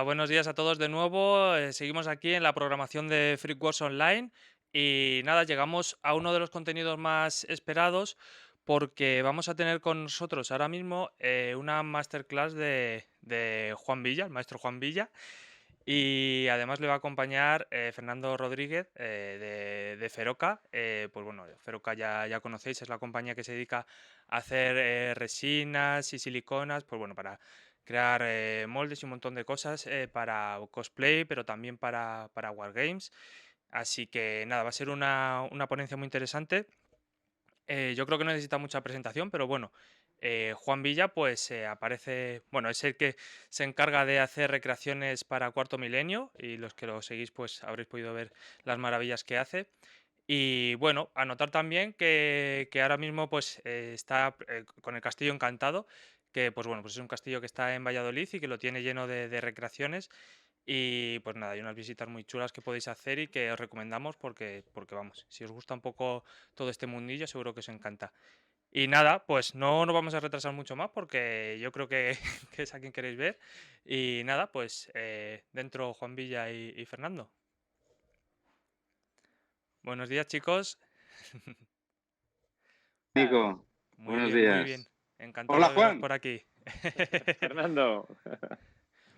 buenos días a todos de nuevo. Seguimos aquí en la programación de Freakworks Online y nada, llegamos a uno de los contenidos más esperados porque vamos a tener con nosotros ahora mismo una masterclass de Juan Villa, el maestro Juan Villa, y además le va a acompañar Fernando Rodríguez de Feroca. Pues bueno, Feroca ya conocéis, es la compañía que se dedica a hacer resinas y siliconas, pues bueno, para crear moldes y un montón de cosas para cosplay, pero también para Wargames. Así que nada, va a ser una ponencia muy interesante. Yo creo que no necesita mucha presentación, pero bueno, Juan Villa pues aparece, bueno, es el que se encarga de hacer recreaciones para Cuarto Milenio y los que lo seguís pues habréis podido ver las maravillas que hace. Y bueno, anotar también que ahora mismo pues está con el Castillo Encantado, que pues bueno, pues es un castillo que está en Valladolid y que lo tiene lleno de recreaciones. Y pues nada, hay unas visitas muy chulas que podéis hacer y que os recomendamos porque vamos, si os gusta un poco todo este mundillo, seguro que os encanta. Y nada, pues no nos vamos a retrasar mucho más porque yo creo que, que es a quien queréis ver. Y nada, pues dentro Juan Villa y Fernando. Buenos días, chicos. Nico, Muy buenos bien, muy bien. días. Encantado Hola de veros Juan. por aquí. Fernando.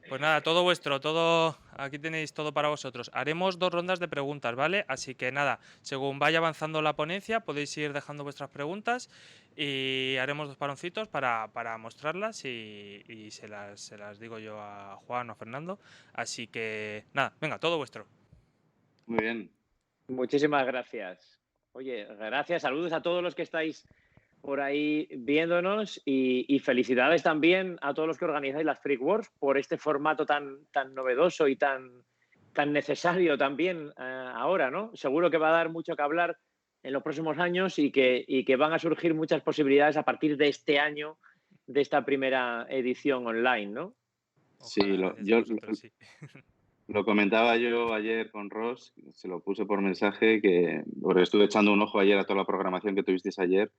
Pues nada, todo vuestro, todo, aquí tenéis todo para vosotros. Haremos 2 rondas de preguntas, ¿vale? Así que nada, según vaya avanzando la ponencia, podéis ir dejando vuestras preguntas y haremos 2 paroncitos para mostrarlas y se las digo yo a Juan o a Fernando. Así que nada, venga, todo vuestro. Muy bien. Muchísimas gracias. Oye, gracias, saludos a todos los que estáis por ahí viéndonos y felicidades también a todos los que organizáis las Freak Wars por este formato tan novedoso y tan necesario también ahora, ¿no? Seguro que va a dar mucho que hablar en los próximos años y que van a surgir muchas posibilidades a partir de este año, de esta primera edición online, ¿no? Sí, Ojalá, gracias a vosotros, sí. lo comentaba yo ayer con Ross, se lo puse por mensaje, porque estuve echando un ojo ayer a toda la programación que tuvisteis ayer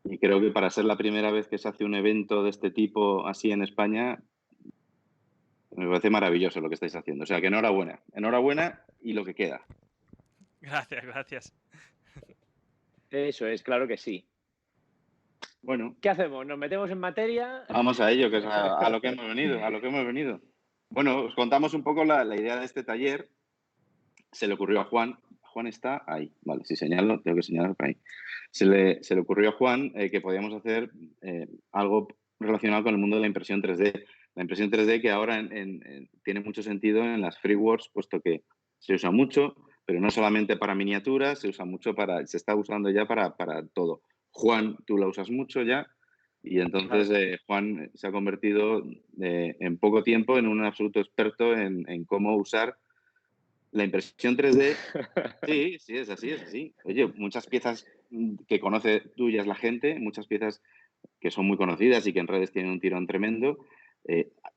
y creo que para ser la primera vez que se hace un evento de este tipo así en España, me parece maravilloso lo que estáis haciendo. O sea, que enhorabuena. Enhorabuena y lo que queda. Gracias, gracias. Eso es, claro que sí. Bueno, ¿Qué hacemos? ¿Nos metemos en materia? vamos a ello, que es a lo que hemos venido, a lo que hemos venido. Bueno, os contamos un poco la idea de este taller. Se le ocurrió a Juan. Juan está ahí, vale, si señalo, tengo que señalar por ahí. Se le ocurrió a Juan que podíamos hacer algo relacionado con el mundo de la impresión 3D. La impresión 3D que ahora tiene mucho sentido en las freeworks, puesto que se usa mucho, pero no solamente para miniaturas, se está usando ya para todo. Juan, tú la usas mucho ya, y entonces Claro. Juan se ha convertido en poco tiempo en un absoluto experto en cómo usar la impresión 3D. Sí, sí, es así, es así. Oye, muchas piezas que conoce tuyas la gente, muchas piezas que son muy conocidas y que en redes tienen un tirón tremendo,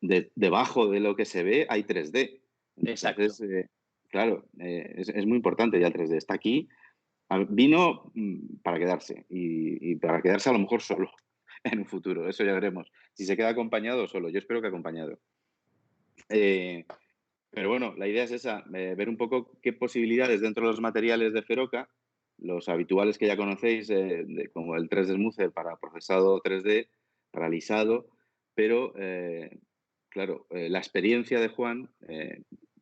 debajo de lo que se ve hay 3D. Exacto. Entonces, claro, es muy importante ya el 3D. Está aquí, vino para quedarse y para quedarse a lo mejor solo en un futuro. Eso ya veremos. Si se queda acompañado o solo. Yo espero que acompañado. Eh, pero bueno, la idea es esa, ver un poco qué posibilidades dentro de los materiales de Feroca, los habituales que ya conocéis, como el 3D Smoother para procesado 3D, para alisado, pero claro, la experiencia de Juan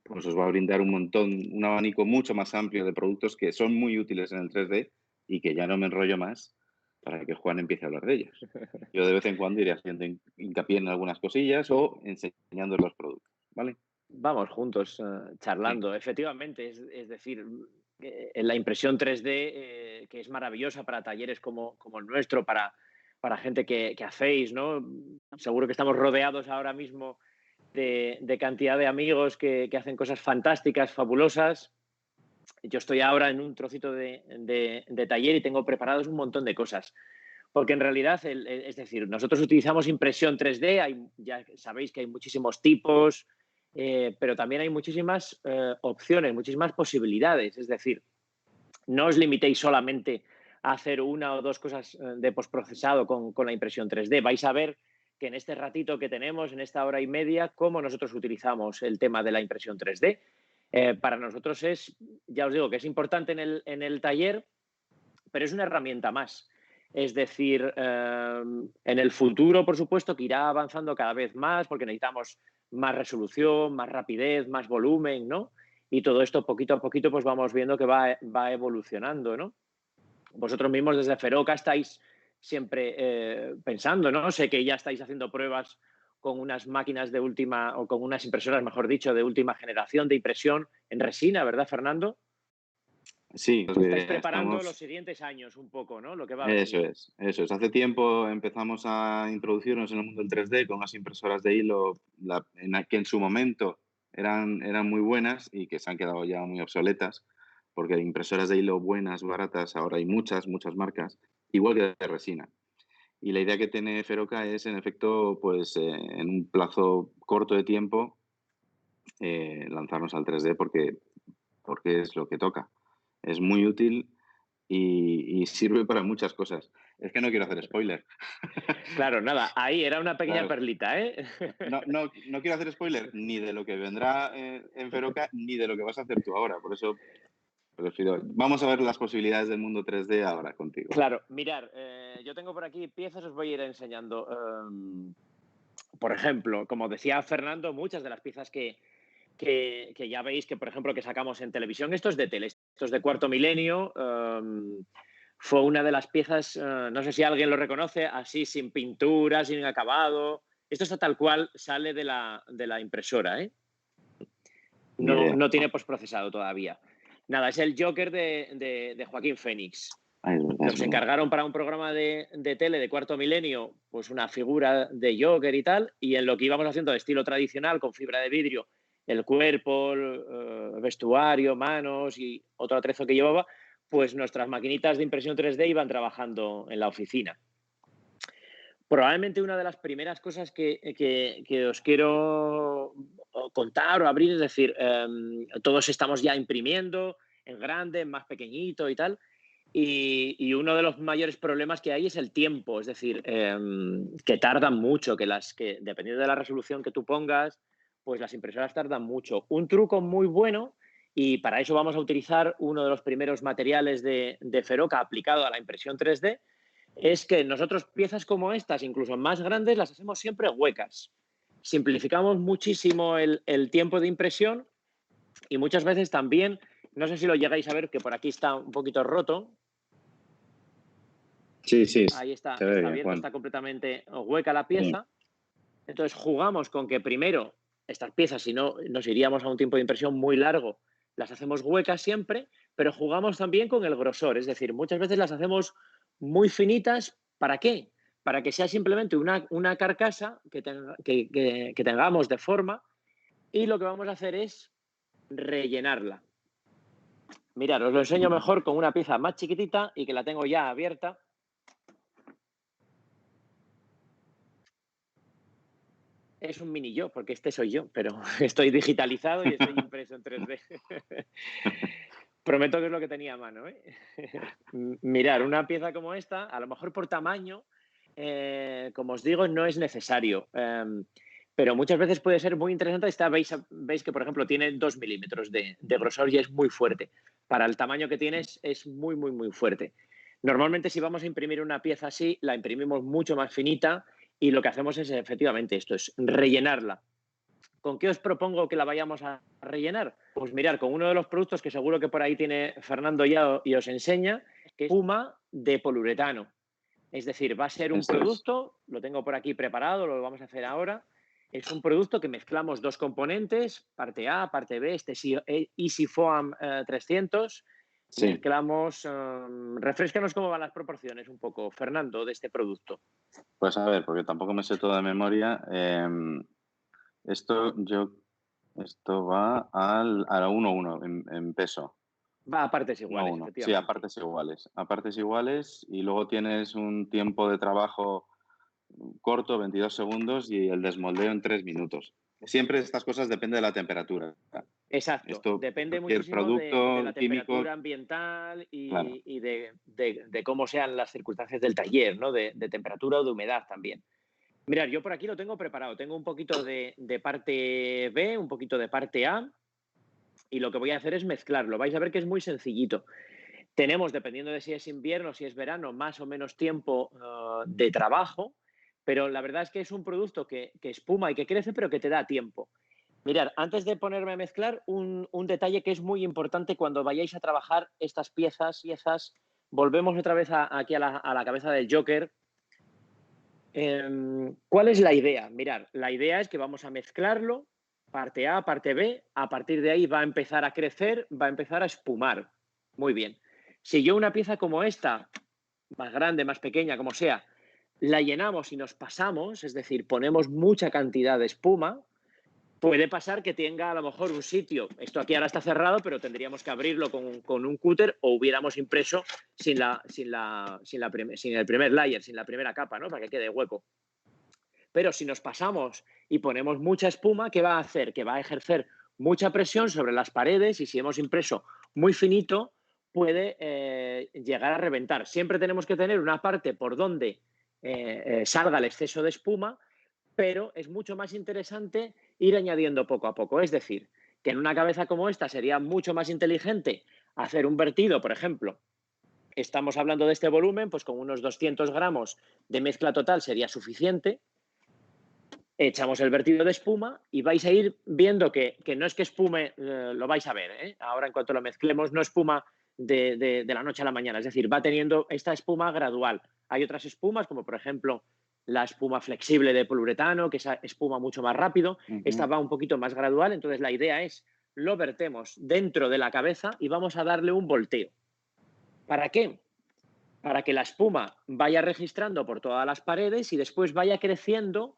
pues os va a brindar un montón, un abanico mucho más amplio de productos que son muy útiles en el 3D y que ya no me enrollo más para que Juan empiece a hablar de ellos. Yo de vez en cuando iré haciendo hincapié en algunas cosillas o enseñando los productos, ¿vale? Vamos juntos Sí. charlando. Efectivamente, es decir, la impresión 3D, que es maravillosa para talleres como el nuestro, para gente que hacéis, ¿no? Seguro que estamos rodeados ahora mismo de cantidad de amigos que hacen cosas fantásticas, fabulosas. Yo estoy ahora en un trocito de taller y tengo preparados un montón de cosas. Porque en realidad, es decir, nosotros utilizamos impresión 3D, ya sabéis que hay muchísimos tipos, pero también hay muchísimas opciones, muchísimas posibilidades. Es decir, no os limitéis solamente a hacer una o dos cosas de postprocesado con la impresión 3D. Vais a ver que en este ratito que tenemos, en esta hora y media, cómo nosotros utilizamos el tema de la impresión 3D. Para nosotros es, ya os digo, que es importante en el taller, pero es una herramienta más. Es decir, en el futuro, por supuesto, que irá avanzando cada vez más porque necesitamos más resolución, más rapidez, más volumen, ¿no? Y todo esto poquito a poquito pues vamos viendo que va evolucionando, ¿no? Vosotros mismos desde Feroca estáis siempre pensando, ¿no? Sé que ya estáis haciendo pruebas con unas máquinas de última, o con unas impresoras, mejor dicho, de última generación de impresión en resina, ¿verdad, Fernando? Sí, Estáis preparando los estamos. siguientes años un poco, ¿no? Lo que va a Eso venir. es, eso es. Hace tiempo empezamos a introducirnos en el mundo del 3D con unas impresoras de hilo que en su momento eran muy buenas y que se han quedado ya muy obsoletas, porque impresoras de hilo buenas, baratas, ahora hay muchas, muchas marcas, igual que de resina. Y la idea que tiene Feroca es, en efecto, pues en un plazo corto de tiempo, lanzarnos al 3D porque es lo que toca. Es muy útil y sirve para muchas cosas. Es que no quiero hacer spoiler. Claro, nada, ahí era una pequeña Claro. perlita, ¿eh? No quiero hacer spoiler ni de lo que vendrá en Feroca ni de lo que vas a hacer tú ahora. Por eso prefiero. Vamos a ver las posibilidades del mundo 3D ahora contigo. Claro, mirar, yo tengo por aquí piezas, os voy a ir enseñando. Por ejemplo, como decía Fernando, muchas de las piezas que ya veis que, por ejemplo, que sacamos en televisión, esto es de tele, esto es de Cuarto Milenio, fue una de las piezas, no sé si alguien lo reconoce, así sin pintura, sin acabado. Esto está tal cual, sale de la impresora, ¿eh? Ni idea. No tiene postprocesado todavía. Nada, es el Joker de Joaquín Phoenix. Ay, es verdad, es Nos verdad. encargaron para un programa de tele de Cuarto Milenio, pues una figura de Joker y tal, y en lo que íbamos haciendo de estilo tradicional, con fibra de vidrio, el cuerpo, el vestuario, manos y otro atrezo que llevaba, pues nuestras maquinitas de impresión 3D iban trabajando en la oficina. Probablemente una de las primeras cosas que os quiero contar o abrir, es decir, todos estamos ya imprimiendo en grande, en más pequeñito y tal, y uno de los mayores problemas que hay es el tiempo, es decir, que tardan mucho, que dependiendo de la resolución que tú pongas, pues las impresoras tardan mucho. Un truco muy bueno, y para eso vamos a utilizar uno de los primeros materiales de Feroca aplicado a la impresión 3D, es que nosotros piezas como estas, incluso más grandes, las hacemos siempre huecas. Simplificamos muchísimo el tiempo de impresión y muchas veces también, no sé si lo llegáis a ver, que por aquí está un poquito roto. Sí, sí, Ahí está se ve bien, abierto, Juan. está completamente hueca la Sí. pieza. Entonces jugamos con que primero estas piezas, si no, nos iríamos a un tiempo de impresión muy largo, las hacemos huecas siempre, pero jugamos también con el grosor. Es decir, muchas veces las hacemos muy finitas. ¿Para qué? Para que sea simplemente una carcasa que tengamos de forma, y lo que vamos a hacer es rellenarla. Mirad, os lo enseño mejor con una pieza más chiquitita y que la tengo ya abierta. Es un mini yo, porque este soy yo, pero estoy digitalizado y estoy impreso en 3D. Prometo que es lo que tenía a mano, ¿eh? Mirar, una pieza como esta, a lo mejor por tamaño, como os digo, no es necesario. Pero muchas veces puede ser muy interesante. Esta veis que, por ejemplo, tiene 2 milímetros de grosor y es muy fuerte. Para el tamaño que tienes es muy, muy, muy fuerte. Normalmente, si vamos a imprimir una pieza así, la imprimimos mucho más finita y lo que hacemos es efectivamente esto, es rellenarla. ¿Con qué os propongo que la vayamos a rellenar? Pues mirar, con uno de los productos que seguro que por ahí tiene Fernando ya y os enseña, que es espuma de poliuretano. Es decir, va a ser un Esto es. producto, lo tengo por aquí preparado, lo vamos a hacer ahora. Es un producto que mezclamos dos componentes, parte A, parte B, este es Easy Foam 300. Sí. Mezclamos, refréscanos cómo van las proporciones un poco, Fernando, de este producto. Pues a ver, porque tampoco me sé todo de memoria. Esto va a 1:1 en peso. Va a partes 1 a iguales, 1. Sí, efectivamente. a partes iguales. A partes iguales y luego tienes un tiempo de trabajo corto, 22 segundos, y el desmoldeo en 3 minutos. Siempre estas cosas dependen de la temperatura. Exacto, Esto, depende cualquier muchísimo de producto la químico, temperatura ambiental claro. y de cómo sean las circunstancias del taller, ¿no? De temperatura o de humedad también. Mirad, yo por aquí lo tengo preparado. Tengo un poquito de parte B, un poquito de parte A, y lo que voy a hacer es mezclarlo. Vais a ver que es muy sencillito. Tenemos, dependiendo de si es invierno o si es verano, más o menos tiempo de trabajo, pero la verdad es que es un producto que espuma y que crece, pero que te da tiempo. Mirad, antes de ponerme a mezclar, un detalle que es muy importante cuando vayáis a trabajar estas piezas, volvemos otra vez aquí a la cabeza del Joker. ¿Cuál es la idea? Mirad, la idea es que vamos a mezclarlo, parte A, parte B, a partir de ahí va a empezar a crecer, va a empezar a espumar. Muy bien. Si yo una pieza como esta, más grande, más pequeña, como sea, la llenamos y nos pasamos, es decir, ponemos mucha cantidad de espuma, puede pasar que tenga a lo mejor un sitio, esto aquí ahora está cerrado, pero tendríamos que abrirlo con un cúter o hubiéramos impreso sin el primer layer, sin la primera capa, ¿no? Para que quede hueco. Pero si nos pasamos y ponemos mucha espuma, ¿qué va a hacer? Que va a ejercer mucha presión sobre las paredes y si hemos impreso muy finito, puede llegar a reventar. Siempre tenemos que tener una parte por donde salga el exceso de espuma, pero es mucho más interesante ir añadiendo poco a poco. Es decir, que en una cabeza como esta sería mucho más inteligente hacer un vertido, por ejemplo. Estamos hablando de este volumen, pues con unos 200 gramos de mezcla total sería suficiente. Echamos el vertido de espuma y vais a ir viendo que no es que espume, lo vais a ver, ¿eh? Ahora en cuanto lo mezclemos, no espuma de la noche a la mañana, es decir, va teniendo esta espuma gradual. Hay otras espumas, como por ejemplo la espuma flexible de poliuretano, que esa espuma mucho más rápido, esta va un poquito más gradual, entonces la idea es, lo vertemos dentro de la cabeza y vamos a darle un volteo. ¿Para qué? Para que la espuma vaya registrando por todas las paredes y después vaya creciendo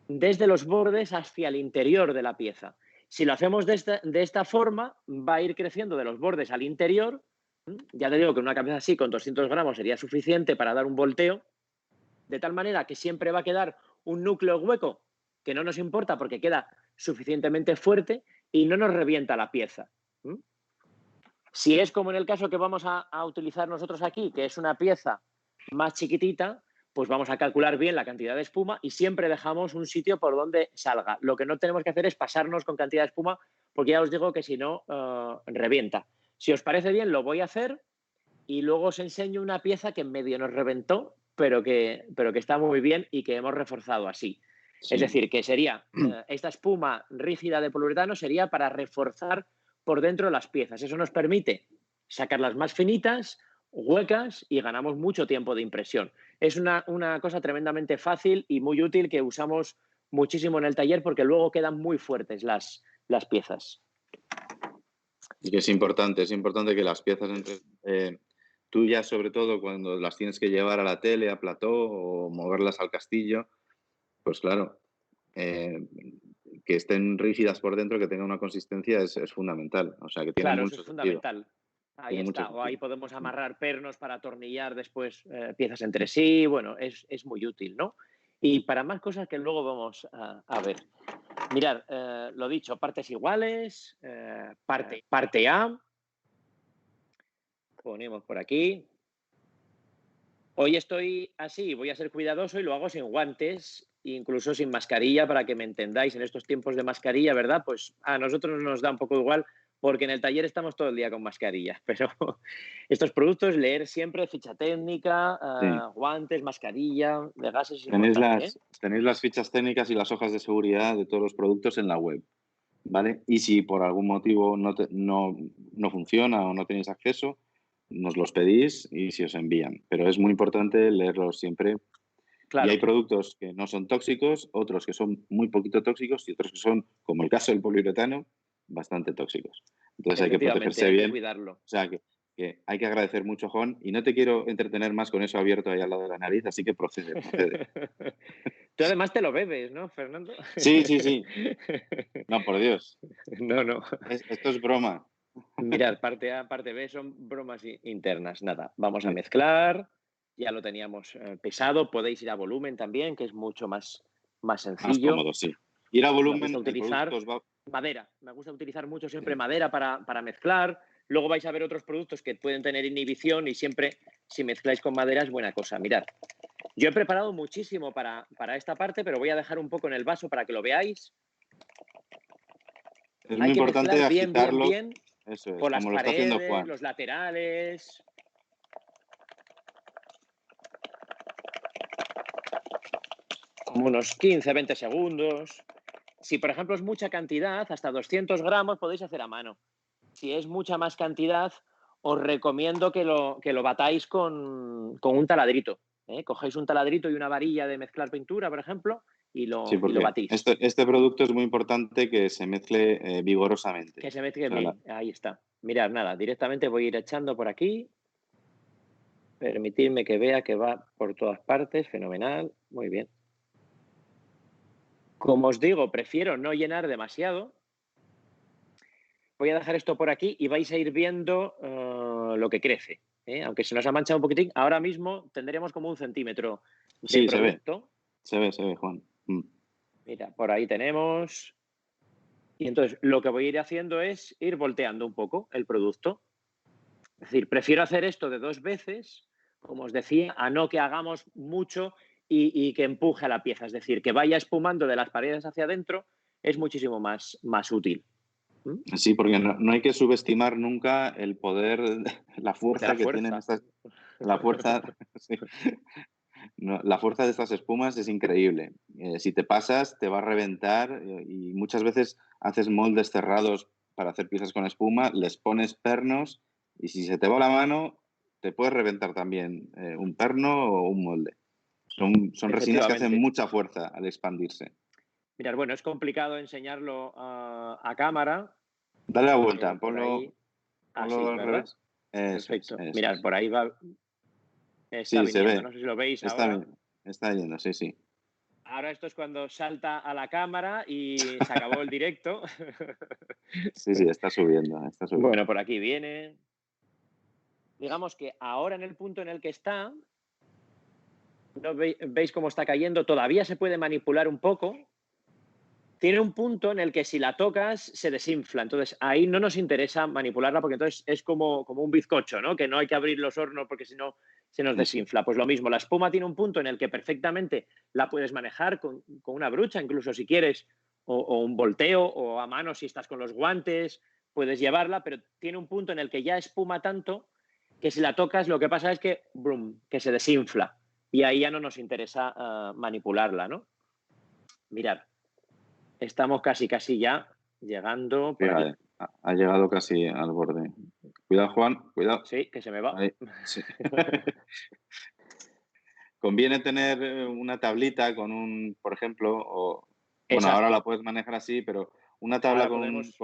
desde los bordes hacia el interior de la pieza. Si lo hacemos de esta forma, va a ir creciendo de los bordes al interior. Ya te digo que una cabeza así con 200 gramos sería suficiente para dar un volteo, de tal manera que siempre va a quedar un núcleo hueco que no nos importa porque queda suficientemente fuerte y no nos revienta la pieza. Si es como en el caso que vamos a utilizar nosotros aquí, que es una pieza más chiquitita, pues vamos a calcular bien la cantidad de espuma y siempre dejamos un sitio por donde salga. Lo que no tenemos que hacer es pasarnos con cantidad de espuma, porque ya os digo que si no, revienta. Si os parece bien, lo voy a hacer y luego os enseño una pieza que en medio nos reventó, pero que está muy bien y que hemos reforzado así. Sí. Es decir, que sería esta espuma rígida de poliuretano sería para reforzar por dentro las piezas. Eso nos permite sacarlas más finitas, huecas y ganamos mucho tiempo de impresión. Es una cosa tremendamente fácil y muy útil que usamos muchísimo en el taller porque luego quedan muy fuertes las piezas. Y que es importante que las piezas tuyas, sobre todo cuando las tienes que llevar a la tele, a plató o moverlas al castillo, pues claro, que estén rígidas por dentro, que tengan una consistencia es fundamental. O sea, que tiene claro, mucho eso es sentido. fundamental. Ahí está, o ahí podemos amarrar pernos para atornillar después piezas entre sí, bueno, es muy útil, ¿no? Y para más cosas que luego vamos a ver. Mirad, lo dicho, partes iguales, parte A, ponemos por aquí. Hoy estoy así, voy a ser cuidadoso y lo hago sin guantes, incluso sin mascarilla, para que me entendáis, en estos tiempos de mascarilla, ¿verdad? Pues a nosotros nos da un poco igual, porque en el taller estamos todo el día con mascarilla, pero estos productos, leer siempre ficha técnica, guantes, mascarilla, de gases. Tenéis las fichas técnicas y las hojas de seguridad de todos los productos en la web, ¿vale? Y si por algún motivo no funciona o no tenéis acceso, nos los pedís y se os envían. Pero es muy importante leerlos siempre. Claro. Y hay productos que no son tóxicos, otros que son muy poquito tóxicos y otros que son, como el caso del poliuretano, bastante tóxicos. Entonces hay que protegerse bien. Hay que cuidarlo. O sea, que hay que agradecer mucho, Juan, y no te quiero entretener más con eso abierto ahí al lado de la nariz, así que procede. Tú además te lo bebes, ¿no, Fernando? Sí. No, por Dios. No. Esto es broma. Mirad, parte A, parte B son bromas internas. Nada, vamos a mezclar. Ya lo teníamos pesado. Podéis ir a volumen también, que es mucho más sencillo. Más cómodo, sí. Ir a volumen. Me gusta utilizar madera. Me gusta utilizar mucho siempre madera para mezclar. Luego vais a ver otros productos que pueden tener inhibición y siempre, si mezcláis con madera, es buena cosa. Mirad, Yo he preparado muchísimo para esta parte, pero voy a dejar un poco en el vaso para que lo veáis. Es muy Hay que importante mezclar bien, bien, agitarlo, bien eso es, por las como lo está haciendo paredes, Juan. los laterales. Como unos 15, 20 segundos. Si, por ejemplo, es mucha cantidad, hasta 200 gramos podéis hacer a mano. Si es mucha más cantidad, os recomiendo que lo batáis con un taladrito. Cogéis un taladrito y una varilla de mezclar pintura, por ejemplo, y Sí, lo porque batís. este producto es muy importante que se mezcle vigorosamente. Que se mezcle O sea, bien. Ahí está. Mirad, nada, directamente voy a ir echando por aquí. Permitidme que vea que va por todas partes. Fenomenal. Muy bien. Como os digo, prefiero no llenar demasiado. Voy a dejar esto por aquí y vais a ir viendo lo que crece. Aunque se nos ha manchado un poquitín, ahora mismo tendremos como 1 centímetro de sí, producto. se ve, Juan. Mira, por ahí tenemos. Y entonces lo que voy a ir haciendo es ir volteando un poco el producto. Es decir, prefiero hacer esto de 2 veces, como os decía, a no que hagamos mucho y que empuje a la pieza. Es decir, que vaya espumando de las paredes hacia adentro es muchísimo más útil. Sí, porque no hay que subestimar nunca el poder, la De la fuerza que tienen fuerza. estas, la fuerza, sí. No, la fuerza de estas espumas es increíble. Si te pasas, te va a reventar y muchas veces haces moldes cerrados para hacer piezas con espuma, les pones pernos y si se te va la mano, te puedes reventar también un perno o un molde. Son resinas que hacen Efectivamente. mucha fuerza al expandirse. Mirad, bueno, es complicado enseñarlo a cámara, Dale la vuelta, pero por ahí ponlo así, al ¿verdad? revés. Eso es, Perfecto. eso Mirad, es. por ahí va, está Sí, se viniendo. ve. No sé si lo veis Está ahora. bien. Está yendo, sí, sí. Ahora esto es cuando salta a la cámara y se acabó el directo. Sí, sí, está subiendo, está subiendo. Bueno, por aquí viene. Digamos que ahora en el punto en el que está, ¿no veis cómo está cayendo? Todavía se puede manipular un poco. Tiene un punto en el que si la tocas se desinfla. Entonces ahí no nos interesa manipularla porque entonces es como un bizcocho, ¿no? Que no hay que abrir los hornos porque si no se nos Eso. desinfla. Pues lo mismo, la espuma tiene un punto en el que perfectamente la puedes manejar con una brucha, incluso si quieres, o un volteo, o a mano si estás con los guantes, puedes llevarla, pero tiene un punto en el que ya espuma tanto que si la tocas lo que pasa es que, brum, que se desinfla. Y ahí ya no nos interesa manipularla, ¿no? Mirad. Estamos casi ya llegando por aquí. Fíjate, ha llegado casi al borde. Cuidado, Juan, cuidado. Sí, que se me va. Ahí, sí. Conviene tener una tablita con por ejemplo, bueno, ahora Exacto. la puedes manejar así, pero una tabla Ahora con podemos.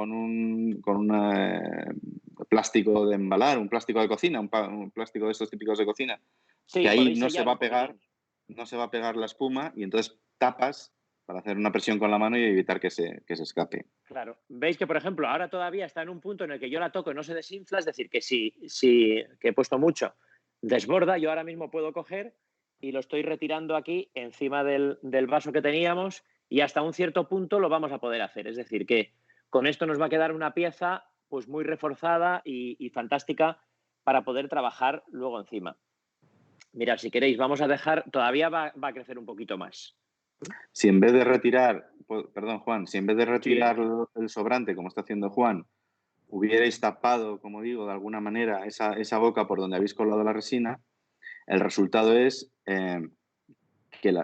plástico de embalar, un plástico de cocina, un plástico de estos típicos de cocina, que Sí, ahí podéis no se sellar va un a pegar, poquitín. no se va a pegar la espuma y entonces tapas para hacer una presión con la mano y evitar que se escape. Claro. Veis que, por ejemplo, ahora todavía está en un punto en el que yo la toco y no se desinfla, es decir, que que he puesto mucho, desborda, yo ahora mismo puedo coger y lo estoy retirando aquí encima del vaso que teníamos y hasta un cierto punto lo vamos a poder hacer. Es decir, que con esto nos va a quedar una pieza pues muy reforzada y fantástica para poder trabajar luego encima. Mirad, si queréis, vamos a dejar, todavía va a crecer un poquito más. Si en vez de retirar, perdón, Juan, si en vez de Sí, retirar el sobrante, como está haciendo Juan, hubierais tapado, como digo, de alguna manera esa boca por donde habéis colado la resina, el resultado es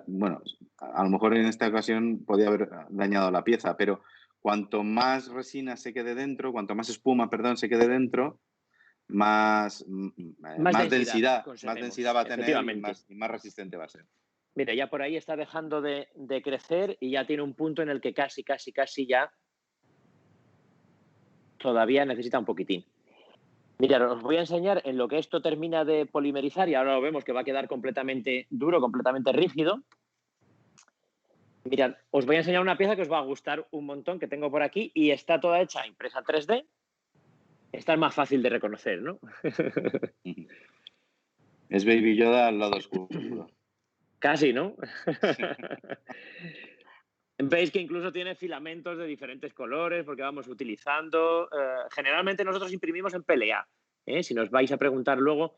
bueno, a lo mejor en esta ocasión podía haber dañado la pieza, pero cuanto más resina se quede dentro, cuanto más espuma, perdón, se quede dentro, más, más densidad más densidad conseguimos, va a tener y efectivamente. más resistente va a ser. Mira, ya por ahí está dejando de crecer y ya tiene un punto en el que casi ya todavía necesita un poquitín. Mira, os voy a enseñar en lo que esto termina de polimerizar y ahora lo vemos que va a quedar completamente duro, completamente rígido. Mirad, os voy a enseñar una pieza que os va a gustar un montón que tengo por aquí y está toda hecha impresa 3D. Esta es más fácil de reconocer, ¿no? Es Baby Yoda al lado oscuro. Casi, ¿no? Veis que incluso tiene filamentos de diferentes colores porque vamos utilizando. Generalmente nosotros imprimimos en PLA. Si nos vais a preguntar luego,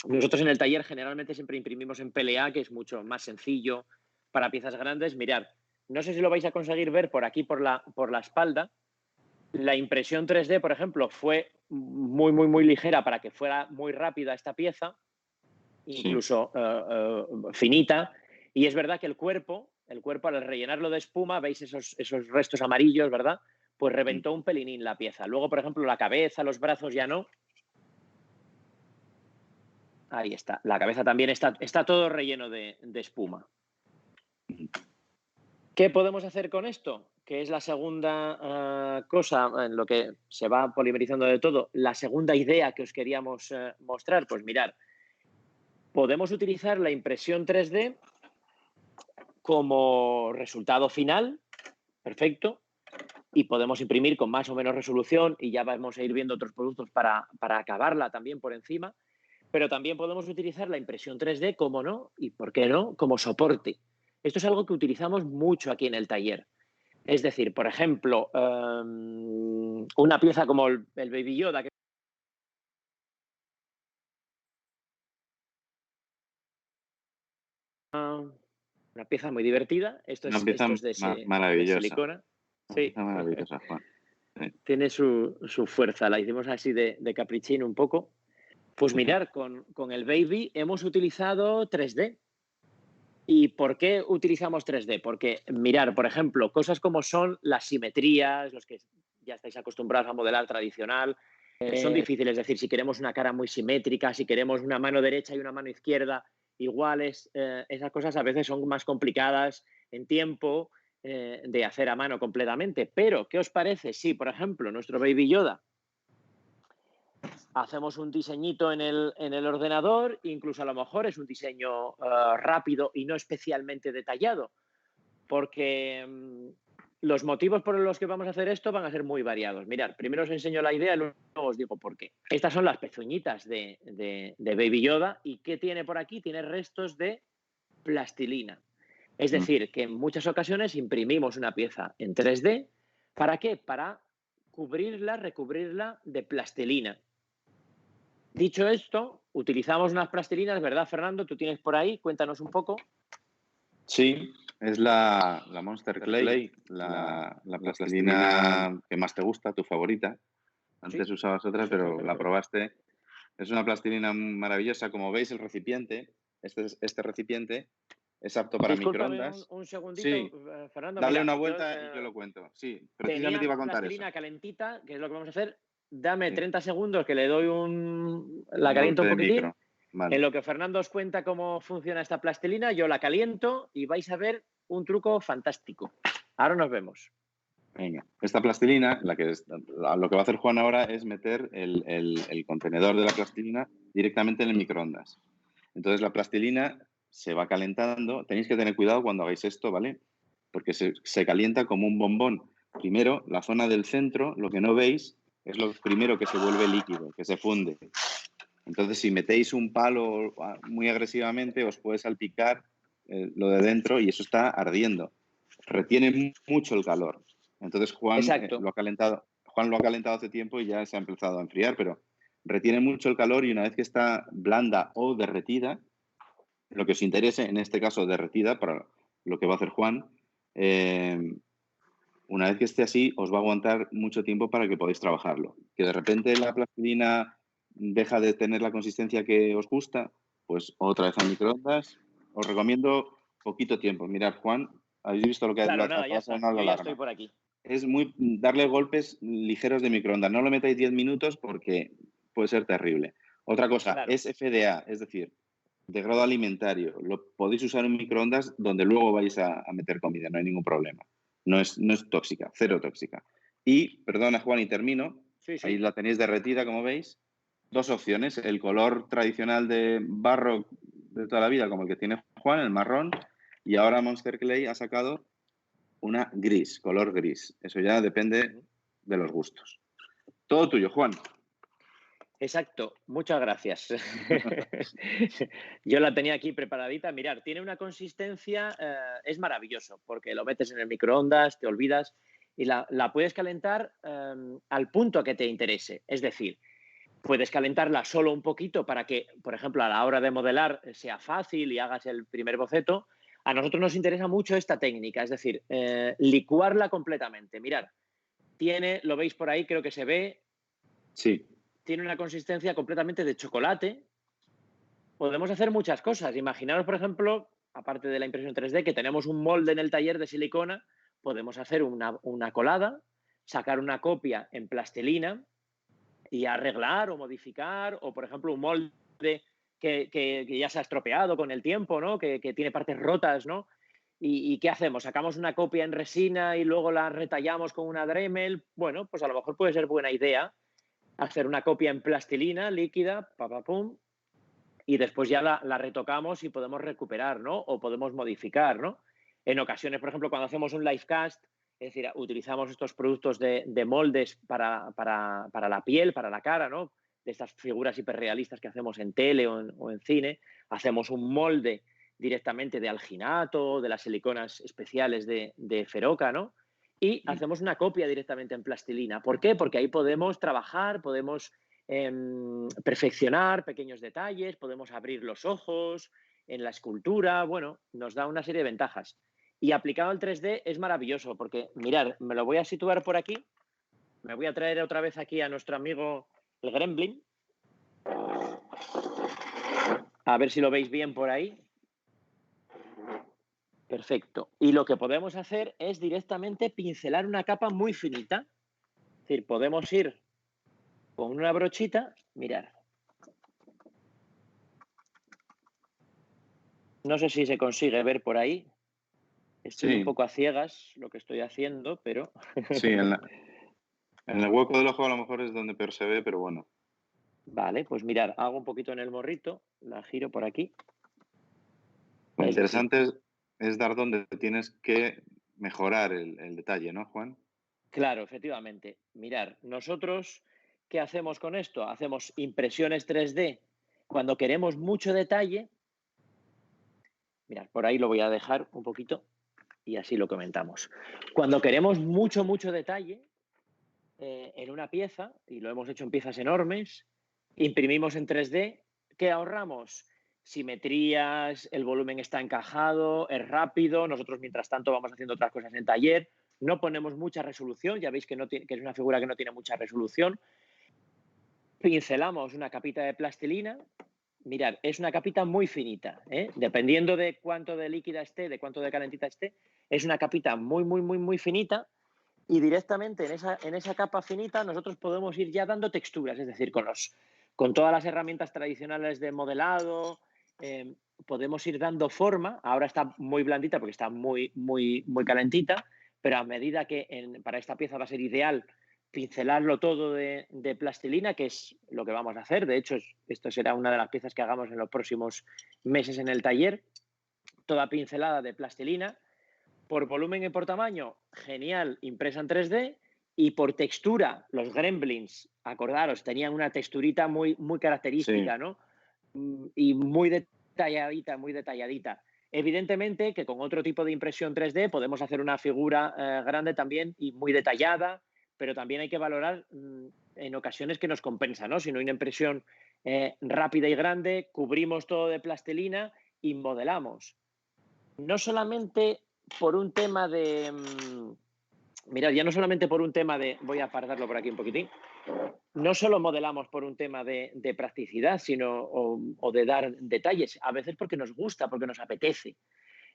Nosotros en el taller generalmente siempre imprimimos en PLA, que es mucho más sencillo para piezas grandes. Mirad, no sé si lo vais a conseguir ver por aquí, por la espalda. La impresión 3D, por ejemplo, fue muy, muy, muy ligera para que fuera muy rápida esta pieza, Sí. incluso finita. Y es verdad que el cuerpo, al rellenarlo de espuma, veis esos restos amarillos, ¿verdad? Pues reventó un pelinín la pieza. Luego, por ejemplo, la cabeza, los brazos ya no. Ahí está. La cabeza también está todo relleno de espuma. ¿Qué podemos hacer con esto? Que es la segunda cosa en lo que se va polimerizando de todo. La segunda idea que os queríamos mostrar. Pues mirar, podemos utilizar la impresión 3D como resultado final, perfecto, y podemos imprimir con más o menos resolución y ya vamos a ir viendo otros productos para acabarla también por encima, pero también podemos utilizar la impresión 3D, como no, y por qué no, como soporte. Esto es algo que utilizamos mucho aquí en el taller. Es decir, por ejemplo, una pieza como el Baby Yoda, que una pieza muy divertida. Esto Una pieza es de maravillosa. silicona. Una Sí. pieza maravillosa, Juan. Sí. Tiene su fuerza. La hicimos así de caprichín un poco. Pues mirar, con el Baby hemos utilizado 3D. ¿Y por qué utilizamos 3D? Porque mirar, por ejemplo, cosas como son las simetrías, los que ya estáis acostumbrados a modelar tradicional, son difíciles. Es decir, si queremos una cara muy simétrica, si queremos una mano derecha y una mano izquierda iguales, esas cosas a veces son más complicadas en tiempo de hacer a mano completamente. Pero, ¿qué os parece si, por ejemplo, nuestro Baby Yoda hacemos un diseñito en el ordenador, incluso a lo mejor es un diseño rápido y no especialmente detallado, porque los motivos por los que vamos a hacer esto van a ser muy variados. Mirad, primero os enseño la idea y luego os digo por qué. Estas son las pezuñitas de Baby Yoda. ¿Y qué tiene por aquí? Tiene restos de plastilina. Es decir, que en muchas ocasiones imprimimos una pieza en 3D. ¿Para qué? Para recubrirla de plastilina. Dicho esto, utilizamos unas plastilinas, ¿verdad, Fernando? Tú tienes por ahí, cuéntanos un poco. Sí, es la Monster Clay, la plastilina que más te gusta, tu favorita. Antes Sí. usabas otra, pero la probaste. Es una plastilina maravillosa. Como veis, el recipiente, este recipiente, es apto para Discúlpame microondas. un segundito, Sí, Fernando. dale Mira, una yo vuelta y yo lo cuento. Sí, precisamente tenía iba a contar eso. plastilina calentita, que es lo que vamos a hacer. Dame Sí, 30 segundos que le doy la un caliento golpe un de poquitín. micro. Vale. En lo que Fernando os cuenta cómo funciona esta plastilina, yo la caliento y vais a ver un truco fantástico. Ahora nos vemos. Venga. Esta plastilina, lo que va a hacer Juan ahora es meter el contenedor de la plastilina directamente en el microondas. Entonces la plastilina se va calentando. Tenéis que tener cuidado cuando hagáis esto, ¿vale? Porque se calienta como un bombón. Primero, la zona del centro, lo que no veis, es lo primero que se vuelve líquido, que se funde. Entonces, si metéis un palo muy agresivamente, os puede salpicar lo de dentro y eso está ardiendo. Retiene mucho el calor. Entonces, Juan Exacto. lo ha calentado hace tiempo y ya se ha empezado a enfriar, pero retiene mucho el calor y una vez que está blanda o derretida, lo que os interese, en este caso derretida, para lo que va a hacer Juan, una vez que esté así, os va a aguantar mucho tiempo para que podáis trabajarlo. Que de repente la plastilina deja de tener la consistencia que os gusta, pues otra vez a microondas. Os recomiendo poquito tiempo. Mirad, Juan, habéis visto lo que Claro, nada, ya acaba de está. sonar la Yo ya estoy alarma. por aquí. Es darle golpes ligeros de microondas. No lo metáis 10 minutos porque puede ser terrible. Otra cosa, Claro. es FDA, es decir, de grado alimentario. Lo podéis usar en microondas donde luego vais a meter comida, no hay ningún problema. No es tóxica, cero tóxica. Y, perdona Juan, y termino. Sí, Ahí sí. la tenéis derretida, como veis. Dos opciones, el color tradicional de barro de toda la vida, como el que tiene Juan, el marrón, y ahora Monster Clay ha sacado una gris, color gris. Eso ya depende de los gustos. Todo tuyo, Juan. Exacto, muchas gracias. Yo la tenía aquí preparadita. Mirar, tiene una consistencia, es maravilloso, porque lo metes en el microondas, te olvidas y la puedes calentar al punto que te interese. Es decir, puedes calentarla solo un poquito para que, por ejemplo, a la hora de modelar sea fácil y hagas el primer boceto. A nosotros nos interesa mucho esta técnica, es decir, licuarla completamente. Mirad, lo veis por ahí, creo que se ve, Sí, tiene una consistencia completamente de chocolate. Podemos hacer muchas cosas. Imaginaros, por ejemplo, aparte de la impresión 3D, que tenemos un molde en el taller de silicona, podemos hacer una colada, sacar una copia en plastilina y arreglar o modificar, o por ejemplo un molde que ya se ha estropeado con el tiempo, ¿no? Que tiene partes rotas, ¿no? ¿Y qué hacemos? ¿Sacamos una copia en resina y luego la retallamos con una Dremel? Bueno, pues a lo mejor puede ser buena idea hacer una copia en plastilina líquida, pum, y después ya la retocamos y podemos recuperar, ¿no? O podemos modificar, ¿no? En ocasiones, por ejemplo, cuando hacemos un live cast, es decir, utilizamos estos productos de moldes para la piel, para la cara, ¿no? De estas figuras hiperrealistas que hacemos en tele o en cine, hacemos un molde directamente de alginato, de las siliconas especiales de Feroca, ¿no? Y hacemos una copia directamente en plastilina. ¿Por qué? Porque ahí podemos trabajar, podemos perfeccionar pequeños detalles, podemos abrir los ojos en la escultura, bueno, nos da una serie de ventajas. Y aplicado al 3D es maravilloso porque, mirad, me lo voy a situar por aquí, me voy a traer otra vez aquí a nuestro amigo el Gremlin, a ver si lo veis bien por ahí. Perfecto. Y lo que podemos hacer es directamente pincelar una capa muy finita. Es decir, podemos ir con una brochita, mirad. No sé si se consigue ver por ahí. Estoy un sí, poco a ciegas lo que estoy haciendo, pero sí. En el hueco del ojo a lo mejor es donde peor se ve, pero bueno. vale, pues mirar, hago un poquito en el morrito, la giro por aquí. Lo Es decir, interesante es dar donde tienes que mejorar el detalle, ¿no, Juan? claro, efectivamente. Mirar, nosotros, ¿qué hacemos con esto? Hacemos impresiones 3D cuando queremos mucho detalle. Mirad, por ahí lo voy a dejar un poquito y así lo comentamos. Cuando queremos mucho, mucho detalle en una pieza, y lo hemos hecho en piezas enormes, imprimimos en 3D, ¿qué ahorramos? Simetrías, el volumen está encajado, es rápido, nosotros mientras tanto vamos haciendo otras cosas en taller, no ponemos mucha resolución, ya veis que, que es una figura que no tiene mucha resolución, pincelamos una capita de plastilina, mirad, es una capita muy finita, ¿eh? Dependiendo de cuánto de líquida esté, de cuánto de calentita esté, es una capita muy, muy, muy, muy finita y directamente en esa capa finita nosotros podemos ir ya dando texturas, es decir, con todas las herramientas tradicionales de modelado, podemos ir dando forma. Ahora está muy blandita porque está muy, muy, muy calentita, pero a medida que para esta pieza va a ser ideal pincelarlo todo de plastilina, que es lo que vamos a hacer. De hecho, esto será una de las piezas que hagamos en los próximos meses en el taller, toda pincelada de plastilina. Por volumen y por tamaño, genial, impresa en 3D. Y por textura, los Gremlins, acordaros, tenían una texturita muy, muy Sí, característica, ¿no? Y muy detalladita, muy detalladita. Evidentemente que con otro tipo de impresión 3D podemos hacer una figura grande también y muy detallada, pero también hay que valorar en ocasiones que nos compensa, ¿no? Si no hay una impresión rápida y grande, cubrimos todo de plastilina y modelamos. No solamente por un tema de... mirad, ya no solamente por un tema de... Voy a apartarlo por aquí un poquitín. No solo modelamos por un tema de practicidad, sino o de dar detalles, a veces porque nos gusta, porque nos apetece.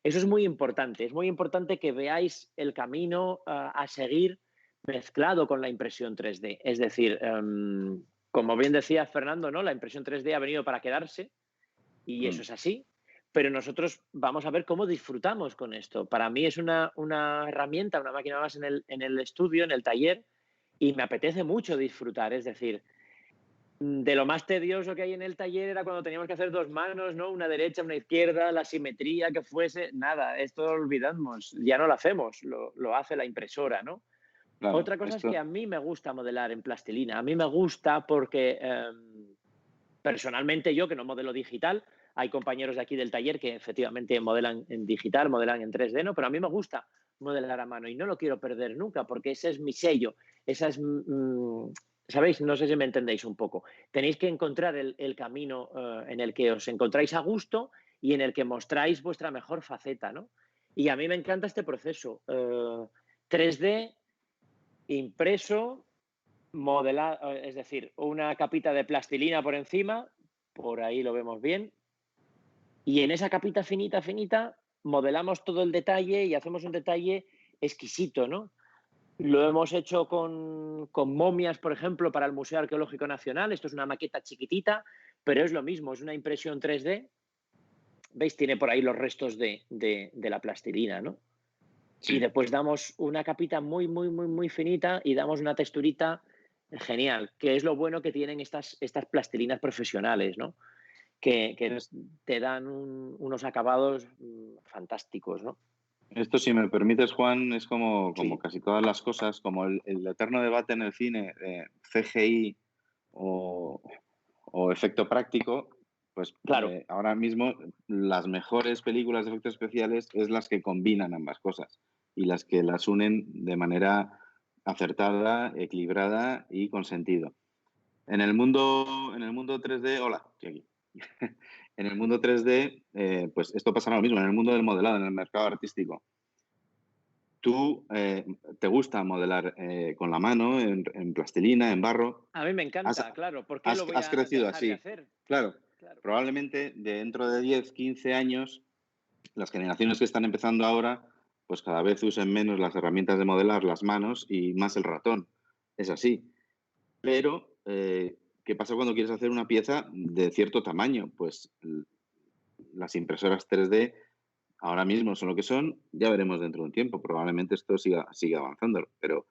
Eso es muy importante. Es muy importante que veáis el camino a seguir mezclado con la impresión 3D. Es decir, como bien decía Fernando, ¿no? La impresión 3D ha venido para quedarse y eso es así, pero nosotros vamos a ver cómo disfrutamos con esto. Para mí es una herramienta, una máquina más en el estudio, en el taller, y me apetece mucho disfrutar. Es decir, de lo más tedioso que hay en el taller era cuando teníamos que hacer dos manos, ¿no? Una derecha, una izquierda, la simetría que fuese. Nada, esto lo olvidamos, ya no lo hacemos, lo hace la impresora, ¿no? claro. Otra cosa es que Esto, a mí me gusta modelar en plastilina. A mí me gusta porque personalmente yo, que no modelo digital, hay compañeros de aquí del taller que efectivamente modelan en digital, modelan en 3D, ¿no? Pero a mí me gusta modelar a mano y no lo quiero perder nunca porque ese es mi sello, esa es ¿Sabéis? No sé si me entendéis un poco. Tenéis que encontrar el camino en el que os encontráis a gusto y en el que mostráis vuestra mejor faceta, ¿no? Y a mí me encanta este proceso. 3D, impreso, modelado, es decir, una capita de plastilina por encima, por ahí lo vemos bien, y en esa capita finita, finita, modelamos todo el detalle y hacemos un detalle exquisito, ¿no? Lo hemos hecho con momias, por ejemplo, para el Museo Arqueológico Nacional. Esto es una maqueta chiquitita, pero es lo mismo, es una impresión 3D. ¿Veis? Tiene por ahí los restos de la plastilina, ¿no? Y Sí. después damos una capita muy, muy, muy, muy finita y damos una texturita genial, que es lo bueno que tienen estas plastilinas profesionales, ¿no? Que te dan unos acabados fantásticos, ¿no? Esto, si me permites, Juan, es como Sí, casi todas las cosas, como el eterno debate en el cine de CGI o, o efecto práctico, pues claro. ahora mismo las mejores películas de efectos especiales es las que combinan ambas cosas y las que las unen de manera acertada, equilibrada y con sentido. En el mundo 3D, hola, estoy aquí. En el mundo 3D, pues esto pasa lo mismo, en el mundo del modelado, en el mercado artístico. ¿Tú te gusta modelar con la mano, en plastilina, en barro? A mí me ¿Has, encanta, claro. ¿Por qué lo has, voy has a crecido dejar de así? hacer? Claro, Claro. probablemente dentro de 10, 15 años, las generaciones que están empezando ahora, pues cada vez usen menos las herramientas de modelar, las manos y más el ratón. Es así. Pero, ¿qué pasa cuando quieres hacer una pieza de cierto tamaño? Pues las impresoras 3D ahora mismo son lo que son, ya veremos dentro de un tiempo. Probablemente esto siga avanzando, pero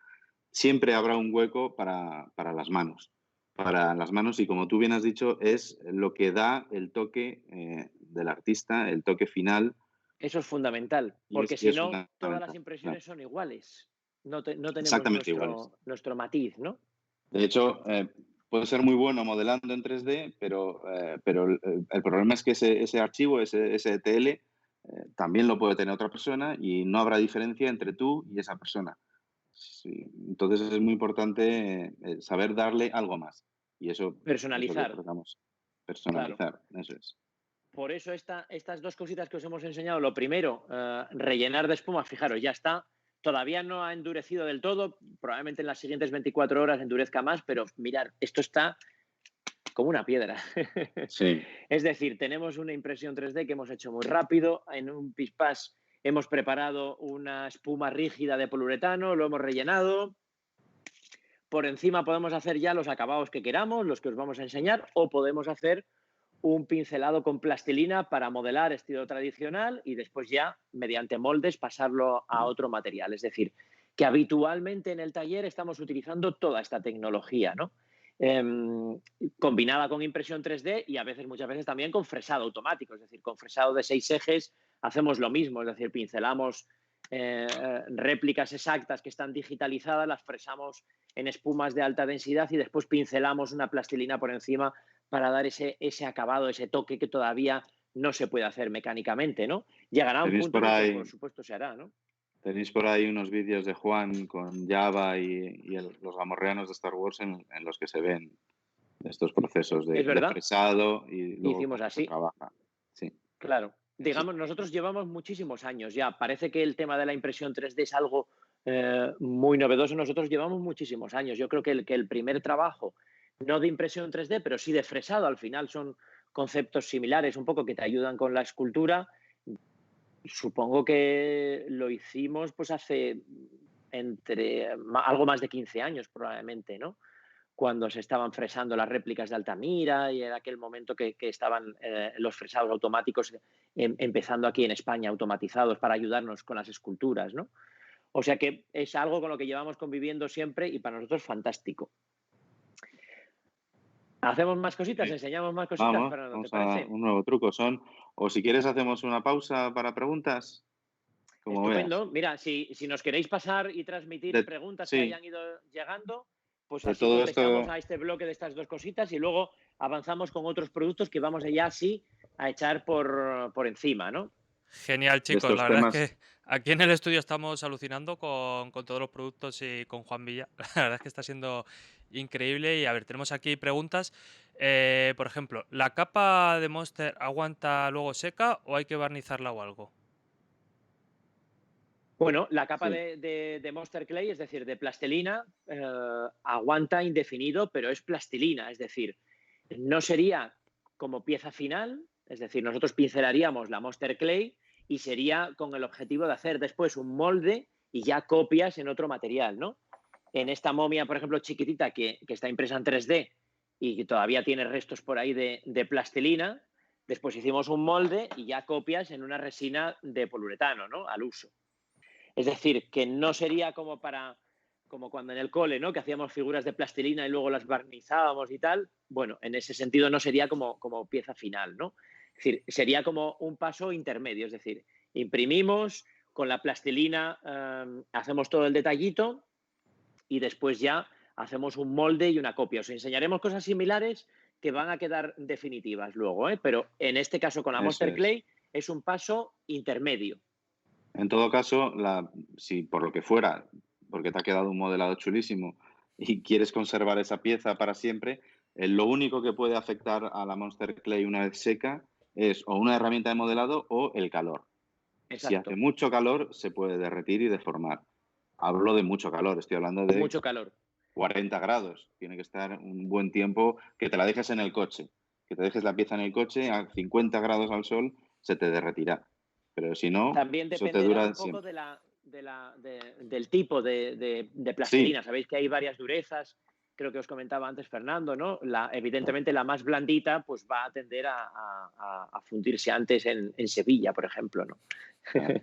siempre habrá un hueco para las manos. Para las manos, y como tú bien has dicho, es lo que da el toque del artista, el toque final, Eso es fundamental, y porque y si es no, todas las fundamental. Claro. impresiones son iguales. No tenemos Exactamente iguales. nuestro matiz, ¿no? De hecho, puede ser muy bueno modelando en 3D, pero el problema es que ese archivo, ese ETL, también lo puede tener otra persona y no habrá diferencia entre tú y esa persona. Sí, entonces es muy importante saber darle algo más. Y eso es lo que Personalizar, tratamos, claro. personalizar, eso es. Por eso estas dos cositas que os hemos enseñado, lo primero, rellenar de espuma, fijaros, ya está. Todavía no ha endurecido del todo, probablemente en las siguientes 24 horas endurezca más, pero mirar, esto está como una piedra. Sí, Es decir, tenemos una impresión 3D que hemos hecho muy rápido, en un pispás hemos preparado una espuma rígida de poliuretano, lo hemos rellenado, por encima podemos hacer ya los acabados que queramos, los que os vamos a enseñar, o podemos hacer un pincelado con plastilina para modelar estilo tradicional y después ya, mediante moldes, pasarlo a otro material. Es decir, que habitualmente en el taller estamos utilizando toda esta tecnología, ¿no? Combinada con impresión 3D y a veces, muchas veces también con fresado automático, es decir, con fresado de 6 ejes hacemos lo mismo, es decir, pincelamos réplicas exactas que están digitalizadas, las fresamos en espumas de alta densidad y después pincelamos una plastilina por encima para dar ese acabado, ese toque que todavía no se puede hacer mecánicamente, ¿no? Llegará un tenéis punto por en el que, ahí, por supuesto, se hará, ¿no? tenéis por ahí unos vídeos de Juan con Java y los gamorreanos de Star Wars en los que se ven estos procesos Es de verdad, fresado y luego hicimos cómo se así, trabaja. Sí, claro. sí, Digamos, nosotros llevamos muchísimos años ya. Parece que el tema de la impresión 3D es algo muy novedoso. Nosotros llevamos muchísimos años. Yo creo que el primer trabajo, no de impresión 3D, pero sí de fresado, al final son conceptos similares, un poco que te ayudan con la escultura. Supongo que lo hicimos pues hace algo más de 15 años probablemente, ¿no? Cuando se estaban fresando las réplicas de Altamira y en aquel momento que estaban los fresados automáticos empezando aquí en España, automatizados para ayudarnos con las esculturas, ¿no? O sea que es algo con lo que llevamos conviviendo siempre y para nosotros fantástico. ¿Hacemos más cositas? sí. ¿Enseñamos más cositas, Vamos, Fernando? ¿Te vamos a parece? un nuevo truco. O si quieres hacemos una pausa para preguntas, como veas. Estupendo. Mira, si nos queréis pasar y transmitir preguntas que Sí, hayan ido llegando, pues de así todo contestamos esto, a este bloque de estas dos cositas y luego avanzamos con otros productos que vamos ya así a echar por encima, ¿no? Genial, de chicos. La estos verdad es temas. que aquí en el estudio estamos alucinando con todos los productos y con Juan Villa. La verdad es que está siendo increíble. Y a ver, tenemos aquí preguntas. Por ejemplo, ¿la capa de Monster aguanta luego seca o hay que barnizarla o algo? Bueno, la capa Sí, de Monster Clay, es decir, de plastilina, aguanta indefinido, pero es plastilina, es decir, no sería como pieza final, es decir, nosotros pincelaríamos la Monster Clay y sería con el objetivo de hacer después un molde y ya copias en otro material, ¿no? En esta momia, por ejemplo, chiquitita que está impresa en 3D y que todavía tiene restos por ahí de plastilina, después hicimos un molde y ya copias en una resina de poliuretano, ¿no? Al uso. Es decir, que no sería como cuando en el cole, ¿no? Que hacíamos figuras de plastilina y luego las barnizábamos y tal. Bueno, en ese sentido no sería como pieza final, ¿no? Es decir, sería como un paso intermedio, es decir, imprimimos con la plastilina, hacemos todo el detallito y después ya hacemos un molde y una copia. Os enseñaremos cosas similares que van a quedar definitivas luego, ¿eh? Pero en este caso con la eso Monster es. Clay es un paso intermedio. En todo caso, si por lo que fuera, porque te ha quedado un modelado chulísimo y quieres conservar esa pieza para siempre, lo único que puede afectar a la Monster Clay una vez seca es o una herramienta de modelado o el calor. Si hace Exacto. mucho calor, se puede derretir y deformar. Hablo de mucho calor, estoy hablando de Mucho calor. 40 grados. Tiene que estar un buen tiempo que te la dejes en el coche. Que te dejes la pieza en el coche a 50 grados al sol, se te derretirá. Pero si no, También eso te dependerá dura un poco siempre. del tipo de Sí, plastilina. Sabéis que hay varias durezas, creo que os comentaba antes Fernando, ¿no? Evidentemente la más blandita pues va a tender a fundirse antes en Sevilla, por ejemplo, ¿no? claro.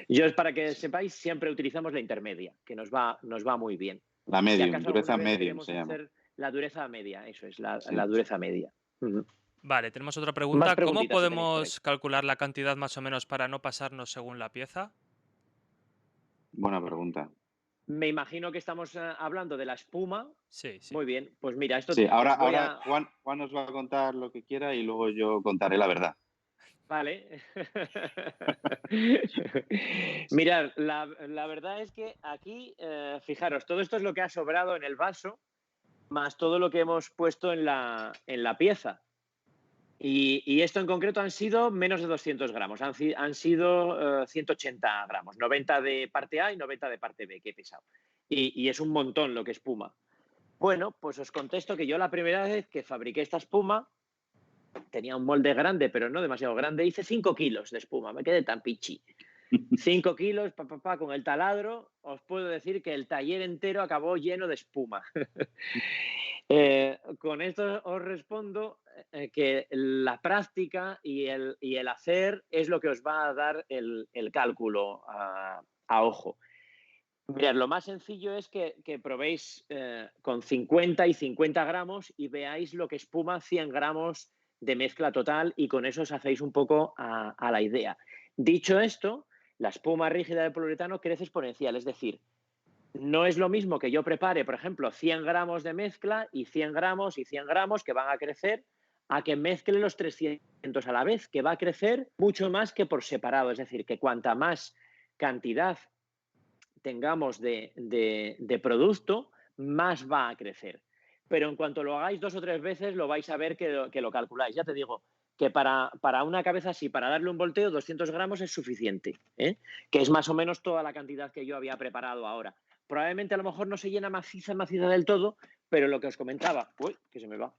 Yo, es para que sepáis, siempre utilizamos la intermedia, que nos va muy bien. La Si medium, acaso alguna dureza vez medium queremos se llama. hacer la dureza media, eso es, la Sí. dureza media. Ujú. Vale, tenemos otra Más pregunta. ¿Cómo preguntitas si tenéis por ahí. podemos calcular la cantidad más o menos para no pasarnos según la pieza? Buena pregunta. Me imagino que estamos hablando de la espuma. Sí, sí. Muy bien, pues mira, esto Sí, ahora, os voy ahora a... Juan nos va a contar lo que quiera y luego yo contaré la verdad. Vale. Mirad, la verdad es que aquí, fijaros, todo esto es lo que ha sobrado en el vaso, más todo lo que hemos puesto en la pieza. Y esto en concreto han sido menos de 200 gramos, han sido 180 gramos, 90 de parte A y 90 de parte B, que he pesado. Y es un montón lo que espuma. Bueno, pues os contesto que yo la primera vez que fabriqué esta espuma tenía un molde grande, pero no demasiado grande, hice 5 kilos de espuma, me quedé tan pichi. 5 kilos, con el taladro, os puedo decir que el taller entero acabó lleno de espuma. Con esto os respondo que la práctica y el hacer es lo que os va a dar el cálculo a ojo. Mirad, lo más sencillo es que probéis con 50 y 50 gramos y veáis lo que espuma 100 gramos de mezcla total y con eso os hacéis un poco a la idea. Dicho esto, la espuma rígida de poliuretano crece exponencial, es decir, no es lo mismo que yo prepare, por ejemplo, 100 gramos de mezcla y 100 gramos y 100 gramos que van a crecer a que mezcle los 300 a la vez, que va a crecer mucho más que por separado. Es decir, que cuanta más cantidad tengamos de producto, más va a crecer. Pero en cuanto lo hagáis 2 o 3 veces, lo vais a ver que lo calculáis. Ya te digo que para una cabeza así, para darle un volteo, 200 gramos es suficiente, ¿eh? Que es más o menos toda la cantidad que yo había preparado ahora. Probablemente a lo mejor no se llena maciza, maciza del todo, pero lo que os comentaba, uy, que se me va.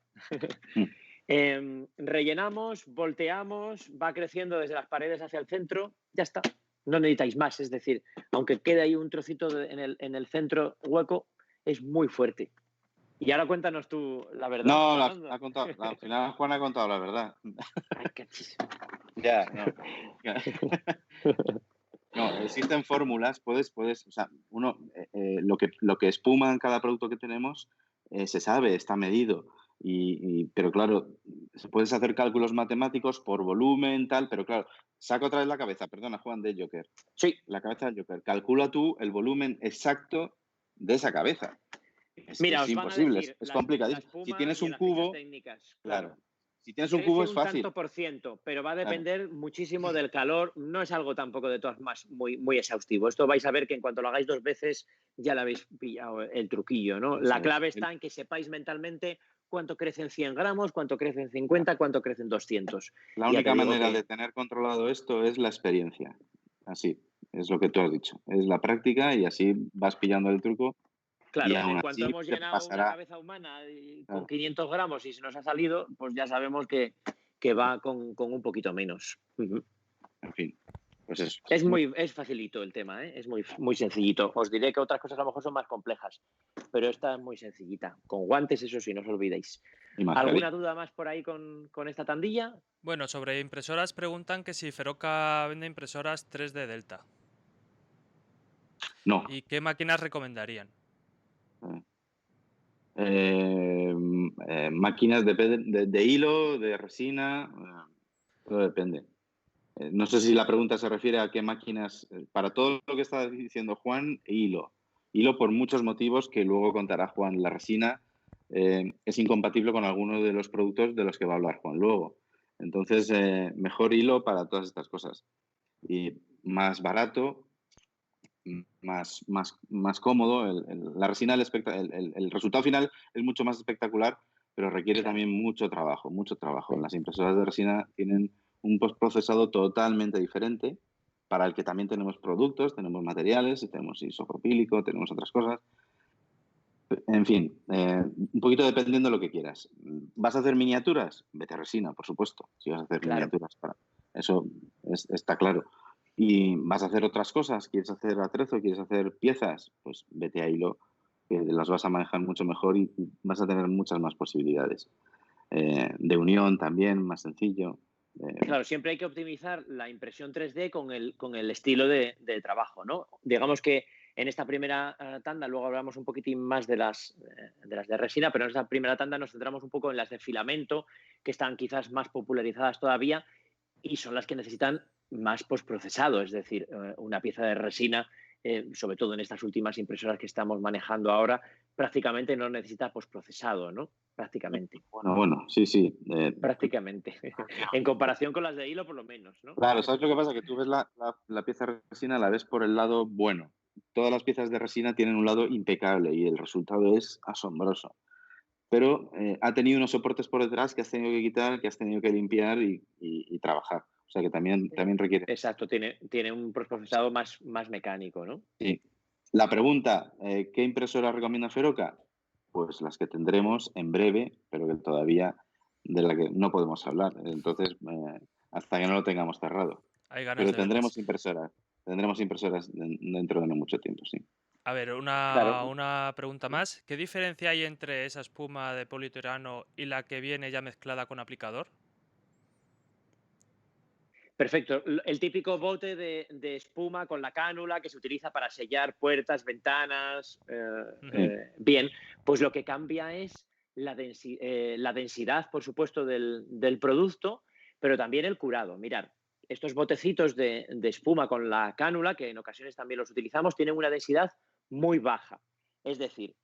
Rellenamos, volteamos, va creciendo desde las paredes hacia el centro, ya está. No necesitáis más, es decir, aunque quede ahí un trocito en el centro hueco, es muy fuerte. Y ahora cuéntanos tú la verdad, No, Fernando. ha contado, al final Juan ha contado la verdad. Ay, cachis. Ya, no. No, existen fórmulas, o sea, uno, lo que espuma en cada producto que tenemos se sabe, está medido. Pero claro, puedes hacer cálculos matemáticos por volumen, tal, pero claro, saca otra vez la cabeza, perdona, Juan, de Joker. Sí, La cabeza de Joker. Calcula tú el volumen exacto de esa cabeza. mira, Es os van a imposible, decir es la complicadísimo. Si espuma tienes y en un las fichas cubo, técnicas, claro. claro. Si tienes un cubo crece es un fácil. tanto por ciento, pero va a Claro. depender muchísimo del calor. No es algo tampoco de todas más muy exhaustivo. Esto vais a ver que en cuanto lo hagáis 2 veces ya le habéis pillado el truquillo, ¿no? Eso La es. clave está en que sepáis mentalmente cuánto crecen 100 gramos, cuánto crecen 50, cuánto crecen 200. La Y ya te única digo manera que, de tener controlado esto es la experiencia. Así, es lo que tú has dicho. Es la práctica y así vas pillando el truco y claro, aún en cuanto así hemos te llenado una pasará. cabeza humana con Claro, 500 gramos y se nos ha salido, pues ya sabemos que va con un poquito menos. Ujú. en fin, pues eso. Es facilito el tema, ¿eh? Es muy sencillito. Os diré que otras cosas a lo mejor son más complejas, pero esta es muy sencillita. Con guantes, eso sí, no os olvidéis. Y ¿Alguna mascarilla. duda más por ahí con esta tandilla? Bueno, sobre impresoras preguntan que si Feroca vende impresoras 3D Delta No. y qué máquinas recomendarían. Máquinas de hilo, de resina, todo depende. No sé si la pregunta se refiere a qué máquinas, para todo lo que está diciendo Juan, hilo. Hilo por muchos motivos que luego contará Juan. La resina es incompatible con algunos de los productos de los que va a hablar Juan luego. Entonces, mejor hilo para todas estas cosas. Y más barato, más cómodo. La resina, el resultado final es mucho más espectacular, pero requiere Claro. también mucho trabajo, mucho trabajo. Las impresoras de resina tienen un postprocesado totalmente diferente, para el que también tenemos productos, tenemos materiales, tenemos isopropílico, tenemos otras cosas. En fin, un poquito dependiendo de lo que quieras. ¿Vas a hacer miniaturas? Vete a resina, por supuesto. Si vas a hacer Claro. miniaturas, eso está claro. ¿Y vas a hacer otras cosas? ¿Quieres hacer atrezo? ¿Quieres hacer piezas? Pues vete a hilo, que las vas a manejar mucho mejor y vas a tener muchas más posibilidades. De unión también, más sencillo. Claro, siempre hay que optimizar la impresión 3D con el estilo de trabajo, ¿no? Digamos que en esta primera tanda, luego hablamos un poquitín más de las de resina, pero en esta primera tanda nos centramos un poco en las de filamento, que están quizás más popularizadas todavía y son las que necesitan más postprocesado, es decir, una pieza de resina, sobre todo en estas últimas impresoras que estamos manejando ahora, prácticamente no necesita postprocesado, ¿no? Prácticamente. Bueno, sí. Prácticamente. En comparación con las de hilo, por lo menos, ¿no? Claro, ¿sabes lo que pasa? Que tú ves la pieza de resina, la ves por el lado bueno. Todas las piezas de resina tienen un lado impecable y el resultado es asombroso. Pero ha tenido unos soportes por detrás que has tenido que quitar, que has tenido que limpiar y trabajar. O sea que también requiere. Exacto, tiene un procesado más mecánico, ¿no? Sí. La pregunta, ¿qué impresora recomienda Feroca? Pues las que tendremos en breve, pero que todavía de la que no podemos hablar. Entonces, hasta que no lo tengamos cerrado. Hay ganas Pero de verlas. tendremos impresoras dentro de no mucho tiempo, sí. A ver, Claro, una pregunta más. ¿Qué diferencia hay entre esa espuma de poliuretano y la que viene ya mezclada con aplicador? perfecto. El típico bote de espuma con la cánula que se utiliza para sellar puertas, ventanas. Ujú. Sí, Bien, pues lo que cambia es la densidad, por supuesto, del producto, pero también el curado. Mirad, estos botecitos de espuma con la cánula, que en ocasiones también los utilizamos, tienen una densidad muy baja. Es decir,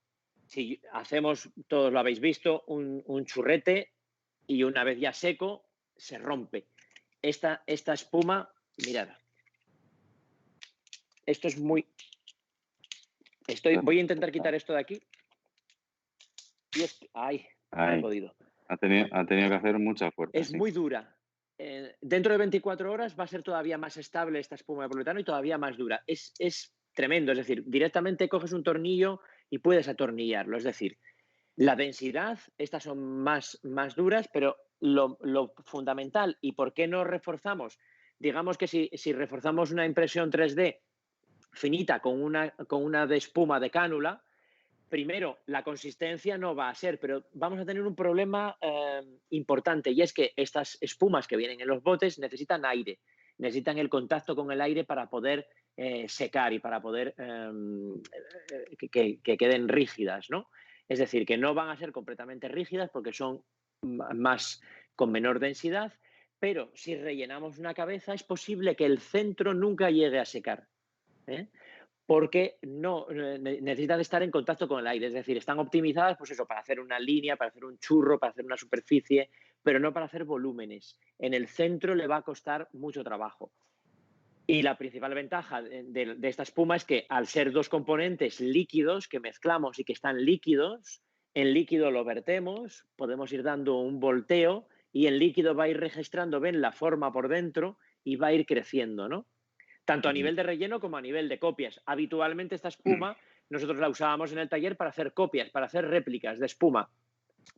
si hacemos, todos lo habéis visto, un churrete y una vez ya seco, se rompe. Esta espuma, mirad, esto es muy... Voy a intentar quitar esto de aquí. Y es... ¡Ay! No he ahí. podido. Ha tenido que hacer mucha fuerza, Es sí. muy dura. Dentro de 24 horas va a ser todavía más estable esta espuma de poliuretano y todavía más dura. Es tremendo. Es decir, directamente coges un tornillo y puedes atornillarlo. Es decir, la densidad, estas son más duras, pero lo fundamental y por qué no reforzamos, digamos que si reforzamos una impresión 3D finita con una de espuma de cánula, primero, la consistencia no va a ser, pero vamos a tener un problema importante y es que estas espumas que vienen en los botes necesitan aire, necesitan el contacto con el aire para poder secar y para poder que queden rígidas, ¿no? Es decir, que no van a ser completamente rígidas porque son más con menor densidad, pero si rellenamos una cabeza es posible que el centro nunca llegue a secar. ¿Eh? Porque no necesitan estar en contacto con el aire, es decir, están optimizadas pues eso, para hacer una línea, para hacer un churro, para hacer una superficie, pero no para hacer volúmenes. En el centro le va a costar mucho trabajo. Y la principal ventaja de esta espuma es que al ser dos componentes líquidos que mezclamos y que están líquidos, en líquido lo vertemos, podemos ir dando un volteo y el líquido va a ir registrando, ven, la forma por dentro y va a ir creciendo, ¿no? Tanto a nivel de relleno como a nivel de copias. Habitualmente esta espuma nosotros la usábamos en el taller para hacer copias, para hacer réplicas de espuma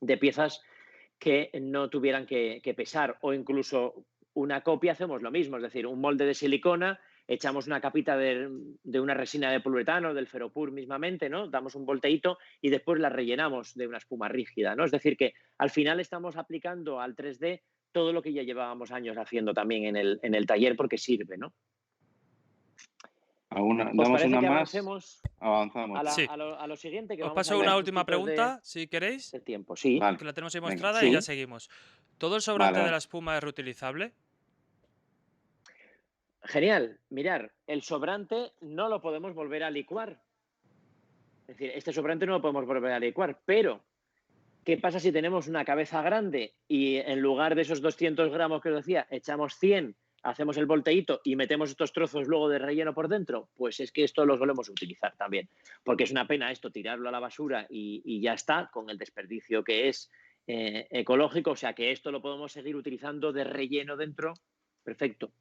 de piezas que no tuvieran que pesar, o incluso una copia hacemos lo mismo, es decir, un molde de silicona, echamos una capita de una resina de poliuretano, del Ferropur mismamente, ¿no? Damos un volteíto y después la rellenamos de una espuma rígida, ¿no? Es decir, que al final estamos aplicando al 3D todo lo que ya llevábamos años haciendo también en el taller porque sirve, ¿no? ¿Damos parece una que más? avancemos Avanzamos. Sí. a lo siguiente? Que Os vamos paso a ir una última justitos pregunta, si queréis, de tiempo. Sí, Vale. que la tenemos ahí Venga. mostrada y Sí. ya seguimos. ¿Todo el sobrante Vale. de la espuma es reutilizable? Genial. Mirar, el sobrante no lo podemos volver a licuar. Es decir, este sobrante no lo podemos volver a licuar, pero ¿qué pasa si tenemos una cabeza grande y en lugar de esos 200 gramos que os decía, echamos 100, hacemos el volteíto y metemos estos trozos luego de relleno por dentro? Pues es que esto lo solemos utilizar también, porque es una pena esto tirarlo a la basura y ya está, con el desperdicio que es ecológico, o sea que esto lo podemos seguir utilizando de relleno dentro. Perfecto.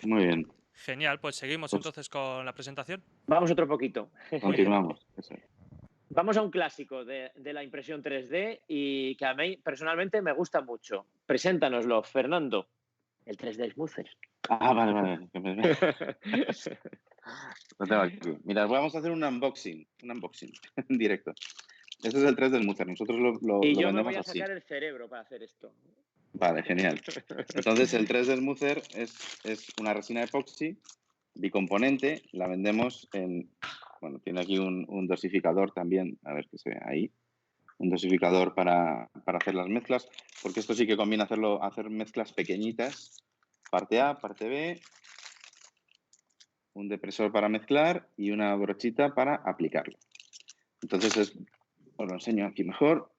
Muy bien. Genial, pues seguimos Pues- entonces con la presentación. Vamos otro poquito. Continuamos. Eso. Vamos a un clásico de la impresión 3D y que a mí personalmente me gusta mucho. Preséntanoslo, Fernando. El 3D Smoother. Vale. Lo tengo aquí. Mira, vamos a hacer un unboxing en directo. Este es el 3 del Smoother. Nosotros lo Y yo me vendemos voy a así. sacar el cerebro para hacer esto. Vale, genial. Entonces, el 3 del Smoother es una resina epoxi bicomponente. La vendemos en... Bueno, tiene aquí un dosificador también. A ver que se ve ahí. Un dosificador para hacer las mezclas. Porque esto sí que conviene hacer mezclas pequeñitas. Parte A, parte B. Un depresor para mezclar y una brochita para aplicarlo. Entonces, os lo enseño aquí mejor.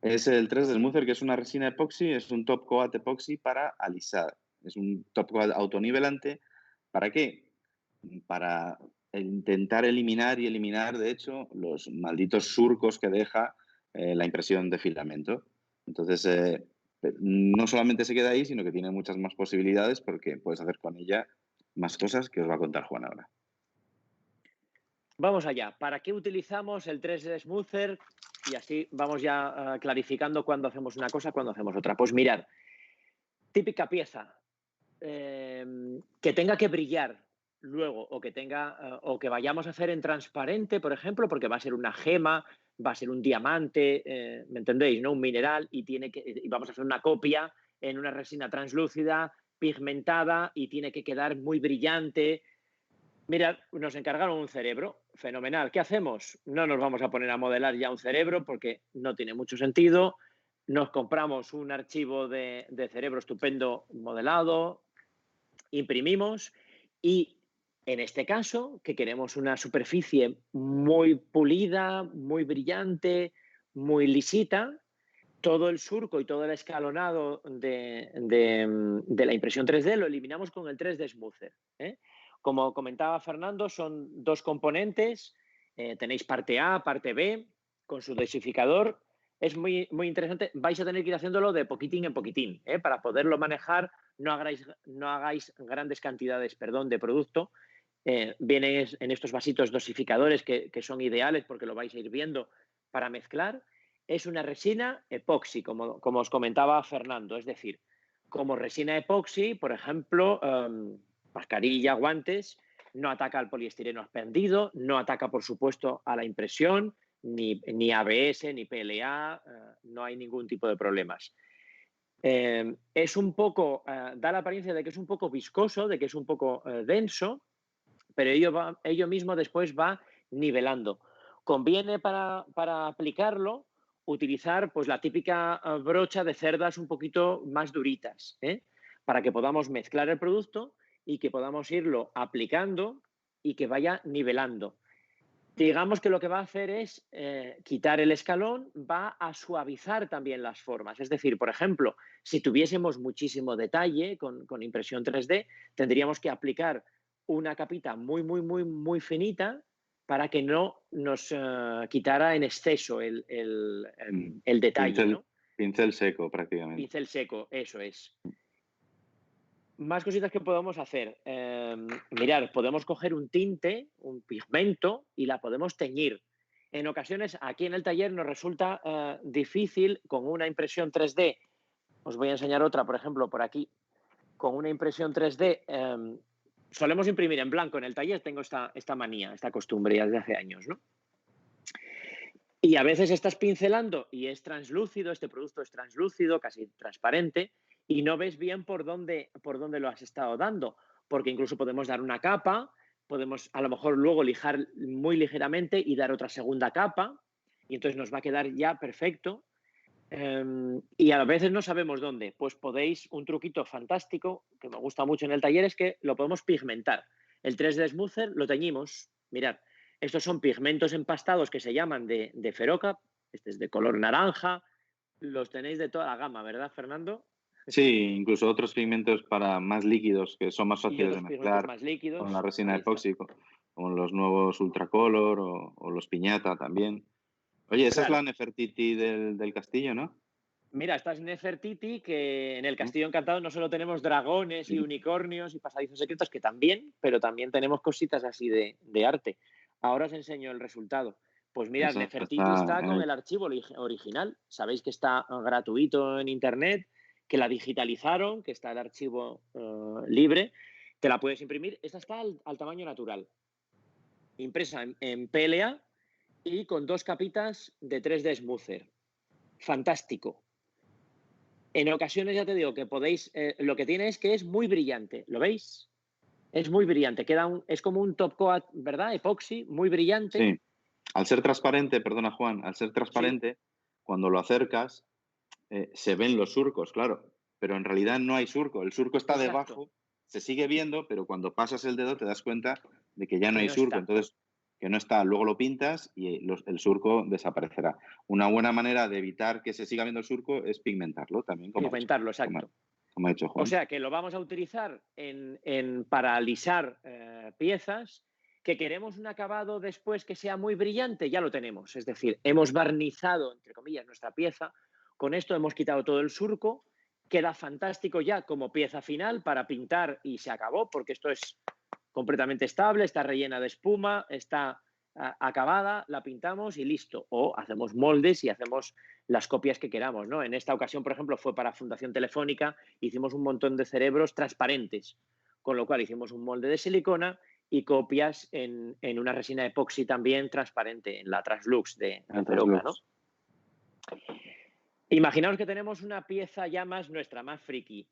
Es el 3 del Smoother, que es una resina epoxi, es un top coat epoxi para alisar. Es un top coat autonivelante. ¿Para qué? Para intentar eliminar, de hecho, los malditos surcos que deja la impresión de filamento. Entonces, no solamente se queda ahí, sino que tiene muchas más posibilidades porque puedes hacer con ella más cosas que os va a contar Juan ahora. Vamos allá. ¿Para qué utilizamos el 3D Smoother? Y así vamos ya clarificando cuándo hacemos una cosa, cuándo hacemos otra. Pues mirad, típica pieza que tenga que brillar luego o que vayamos a hacer en transparente, por ejemplo, porque va a ser una gema, va a ser un diamante, ¿me entendéis? ¿No? Un mineral y vamos a hacer una copia en una resina translúcida, pigmentada y tiene que quedar muy brillante. Mirad, nos encargaron un cerebro, fenomenal. ¿Qué hacemos? No nos vamos a poner a modelar ya un cerebro porque no tiene mucho sentido. Nos compramos un archivo de cerebro estupendo modelado, imprimimos y en este caso, que queremos una superficie muy pulida, muy brillante, muy lisita, todo el surco y todo el escalonado de la impresión 3D lo eliminamos con el 3D Smoother. Como comentaba Fernando, son dos componentes. Tenéis parte A, parte B, con su dosificador. Es muy, muy interesante. Vais a tener que ir haciéndolo de poquitín en poquitín. Para poderlo manejar, no hagáis grandes cantidades de producto. Vienen en estos vasitos dosificadores que son ideales porque lo vais a ir viendo para mezclar. Es una resina epoxi, como os comentaba Fernando. Es decir, como resina epoxi, por ejemplo, mascarilla, guantes, no ataca al poliestireno expandido, no ataca, por supuesto, a la impresión, ni ABS, ni PLA, no hay ningún tipo de problemas. Es un poco, da la apariencia de que es un poco viscoso, de que es un poco denso, pero ello mismo después va nivelando. Conviene para aplicarlo utilizar pues la típica brocha de cerdas un poquito más duritas, para que podamos mezclar el producto y que podamos irlo aplicando y que vaya nivelando. Digamos que lo que va a hacer es quitar el escalón, va a suavizar también las formas. Es decir, por ejemplo, si tuviésemos muchísimo detalle con impresión 3D, tendríamos que aplicar una capita muy, muy, muy, muy finita para que no nos quitara en exceso Mm. el detalle, Pincel, ¿no? pincel seco prácticamente. Pincel seco, eso es. Más cositas que podemos hacer. Mirar, podemos coger un tinte, un pigmento y la podemos teñir. En ocasiones aquí en el taller nos resulta difícil con una impresión 3D. Os voy a enseñar otra, por ejemplo, por aquí. Con una impresión 3D solemos imprimir en blanco en el taller. Tengo esta manía, esta costumbre ya desde hace años, ¿no? Y a veces estás pincelando y es translúcido, este producto es translúcido, casi transparente, y no ves bien por dónde lo has estado dando, porque incluso podemos dar una capa, podemos a lo mejor luego lijar muy ligeramente y dar otra segunda capa, y entonces nos va a quedar ya perfecto. Y a veces no sabemos dónde. Pues podéis, un truquito fantástico que me gusta mucho en el taller es que lo podemos pigmentar. El 3D Smoother lo teñimos. Mirad, estos son pigmentos empastados que se llaman de Ferocap. Este es de color naranja. Los tenéis de toda la gama, ¿verdad, Fernando? Sí, incluso otros pigmentos para más líquidos que son más Y fáciles de otros pigmentos mezclar más con la líquidos. resina Ahí está. epóxi, como los nuevos Ultracolor o los Piñata también. Oye, esa es Claro. la Nefertiti del castillo, ¿no? Mira, esta es Nefertiti, que en el ¿Mm? Castillo Encantado no solo tenemos dragones y unicornios y pasadizos secretos, que también, pero también tenemos cositas así de arte. Ahora os enseño el resultado. Pues mirad, Esa Nefertiti está está bien con el hecha. archivo original. Sabéis que está gratuito en Internet, que la digitalizaron, que está el archivo libre. Te la puedes imprimir. Esta está al tamaño natural, impresa en PLA y con 2 capitas de 3D Smoother. Fantástico. En ocasiones ya te digo que podéis, lo que tiene es que es muy brillante, ¿lo veis? Es muy brillante, es como un top coat, ¿verdad? Epoxi, muy brillante. Sí. Al ser transparente, perdona Juan, al ser Sí, transparente, cuando lo acercas, se ven los surcos, claro, pero en realidad no hay surco. El surco está exacto. debajo, se sigue viendo, pero cuando pasas el dedo te das cuenta de que ya no Que hay no surco. está. Entonces, que no está, luego lo pintas y el surco desaparecerá. Una buena manera de evitar que se siga viendo el surco es pigmentarlo también, Pigmentarlo, como, exacto. como ha hecho O Juan. sea que lo vamos a utilizar para alisar piezas. Que queremos un acabado después que sea muy brillante, ya lo tenemos. Es decir, hemos barnizado, entre comillas, nuestra pieza. Con esto hemos quitado todo el surco. Queda fantástico ya como pieza final para pintar y se acabó, porque esto es completamente estable, está rellena de espuma, está acabada, la pintamos y listo. O hacemos moldes y hacemos las copias que queramos, ¿no? En esta ocasión, por ejemplo, fue para Fundación Telefónica, hicimos un montón de cerebros transparentes, con lo cual hicimos un molde de silicona y copias en una resina epoxi también transparente, en la Translux de Feroca, ¿no? Imaginaos que tenemos una pieza ya más nuestra, más friki.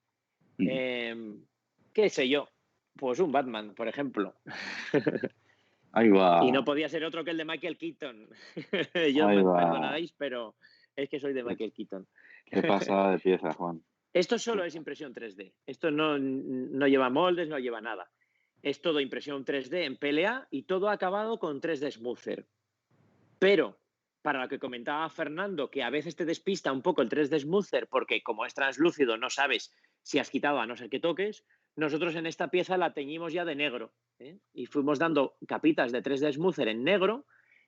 ¿Qué sé yo? Pues un Batman, por ejemplo. Ahí va, Y no podía ser otro que el de Michael Keaton. Yo ahí me va. perdonaréis, pero es que soy de Michael Keaton. Qué pasada de pieza, Juan. Esto solo es impresión 3D. Esto no lleva moldes, no lleva nada. Es todo impresión 3D en PLA y todo acabado con 3D Smoother. Pero, para lo que comentaba Fernando, que a veces te despista un poco el 3D Smoother porque como es translúcido no sabes si has quitado a no ser que toques, nosotros en esta pieza la teñimos ya de negro. Y fuimos dando capitas de 3D Smoother en negro.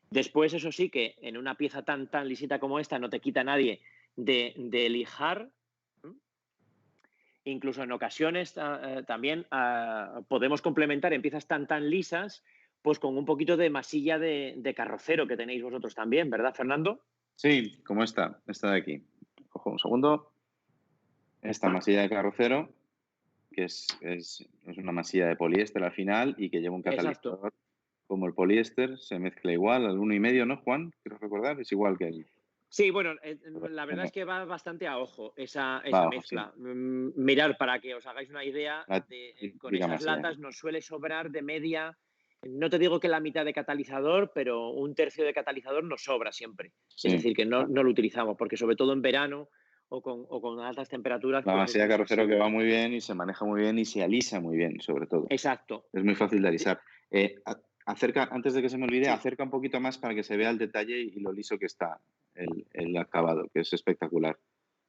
Después, eso sí, que en una pieza tan lisita como esta no te quita nadie de lijar. Incluso en ocasiones también podemos complementar en piezas tan lisas, pues con un poquito de masilla de carrocero que tenéis vosotros también, ¿verdad, Fernando? Sí, como esta de aquí. Cojo un segundo. Esta masilla de carrocero, que es una masilla de poliéster al final y que lleva un Exacto. catalizador como el poliéster, se mezcla igual al 1,5, ¿no, Juan? Quiero recordar, es igual que el... Sí, bueno, la verdad es que va bastante a ojo esa Bajo, sí. mezcla. Mirar, para que os hagáis una idea, La con típica esas masilla. latas nos suele sobrar de media, no te digo que la mitad de catalizador, pero un tercio de catalizador nos sobra siempre. Es Sí. decir, que no lo utilizamos, porque sobre todo en verano o con altas temperaturas, La pues masilla de es carrocero que así. va muy bien y se maneja muy bien y se alisa muy bien, sobre todo. Exacto. Es muy fácil de alisar. acerca, antes de que se me olvide, Sí. acerca un poquito más para que se vea el detalle y lo liso que está el acabado, que es espectacular.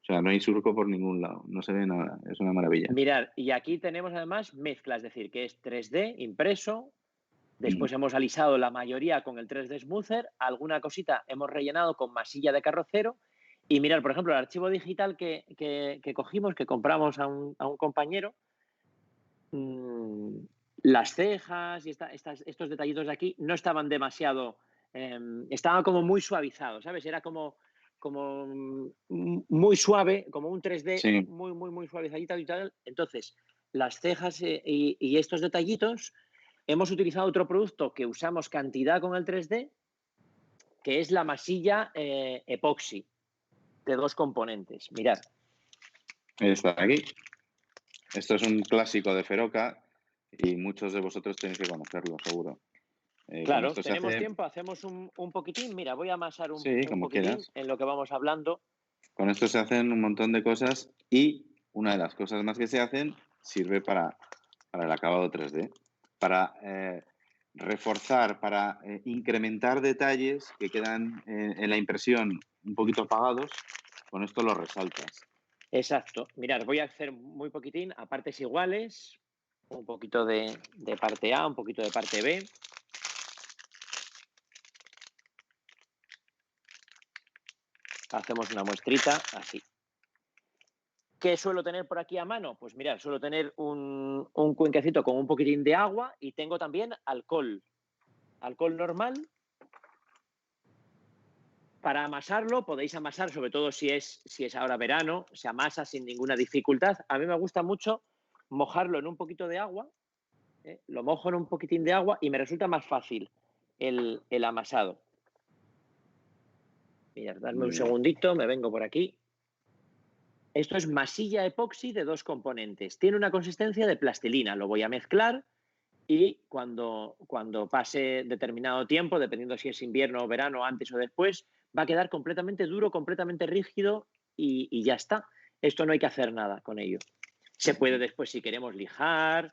O sea, no hay surco por ningún lado, no se ve nada, es una maravilla. Mirad, y aquí tenemos además mezcla, es decir, que es 3D impreso. Después hemos alisado la mayoría con el 3D Smoother, alguna cosita hemos rellenado con masilla de carrocero. Y mirad, por ejemplo, el archivo digital que cogimos, que compramos a un compañero, las cejas y estos detallitos de aquí no estaban demasiado, estaban como muy suavizados, ¿sabes? Era como muy suave, como un 3D Sí, muy suavizadito y tal. Entonces, las cejas y estos detallitos, hemos utilizado otro producto que usamos cantidad con el 3D, que es la masilla epoxi de 2 componentes. Mirad. está aquí. Esto es un clásico de Feroca y muchos de vosotros tenéis que conocerlo, seguro. Con Claro, esto se tenemos hace, tiempo, hacemos un poquitín. Mira, voy a amasar sí, un como poquitín quieras. en lo que vamos hablando. Con esto se hacen un montón de cosas y una de las cosas más que se hacen sirve para el acabado 3D, para reforzar, para incrementar detalles que quedan en la impresión un poquito apagados, con esto los resaltas. Exacto. Mirad, voy a hacer muy poquitín a partes iguales, un poquito de parte A, un poquito de parte B. Hacemos una muestrita así. ¿Qué suelo tener por aquí a mano? Pues mirad, suelo tener un cuenquecito con un poquitín de agua y tengo también alcohol. Alcohol normal. Para amasarlo, podéis amasar, sobre todo si es ahora verano, se amasa sin ninguna dificultad. A mí me gusta mucho mojarlo en un poquito de agua, lo mojo en un poquitín de agua y me resulta más fácil el amasado. Mirad, dadme Muy un bien. segundito, me vengo por aquí. Esto es masilla epoxi de 2 componentes. Tiene una consistencia de plastilina. Lo voy a mezclar y cuando pase determinado tiempo, dependiendo si es invierno o verano, antes o después, va a quedar completamente duro, completamente rígido y ya está. Esto no hay que hacer nada con ello. Se puede después, si queremos, lijar,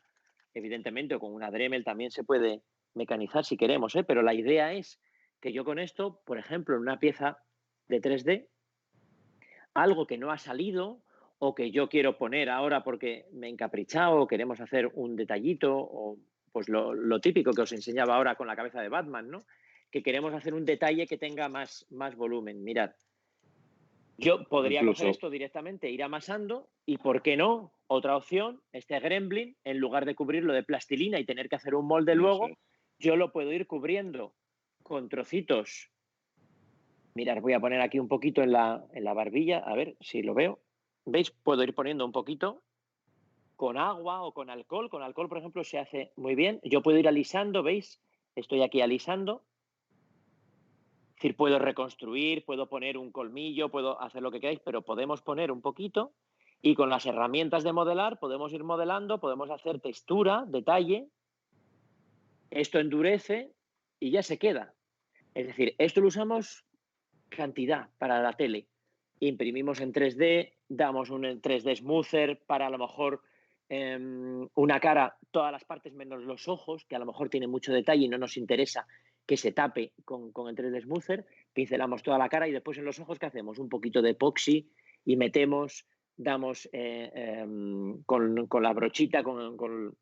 evidentemente, o con una Dremel también se puede mecanizar si queremos, pero la idea es que yo con esto, por ejemplo, en una pieza de 3D, algo que no ha salido o que yo quiero poner ahora porque me he encaprichado o queremos hacer un detallito o pues lo típico que os enseñaba ahora con la cabeza de Batman, ¿no? Que queremos hacer un detalle que tenga más volumen. Mirad, yo podría coger Incluso, esto directamente, ir amasando y, ¿por qué no? Otra opción, este gremlin, en lugar de cubrirlo de plastilina y tener que hacer un molde eso luego, es. yo lo puedo ir cubriendo con trocitos. Mirad, voy a poner aquí un poquito en la barbilla, a ver si lo veo. ¿Veis? Puedo ir poniendo un poquito con agua o con alcohol. Con alcohol, por ejemplo, se hace muy bien. Yo puedo ir alisando, ¿veis? Estoy aquí alisando. Es decir, puedo reconstruir, puedo poner un colmillo, puedo hacer lo que queráis, pero podemos poner un poquito y con las herramientas de modelar podemos ir modelando, podemos hacer textura, detalle. Esto endurece y ya se queda. Es decir, esto lo usamos cantidad para la tele. Imprimimos en 3D, damos un 3D Smoother para a lo mejor una cara, todas las partes menos los ojos, que a lo mejor tiene mucho detalle y no nos interesa que se tape con el 3D Smoother. Pincelamos toda la cara y después en los ojos, ¿qué hacemos? Un poquito de epoxi y metemos, damos con la brochita, con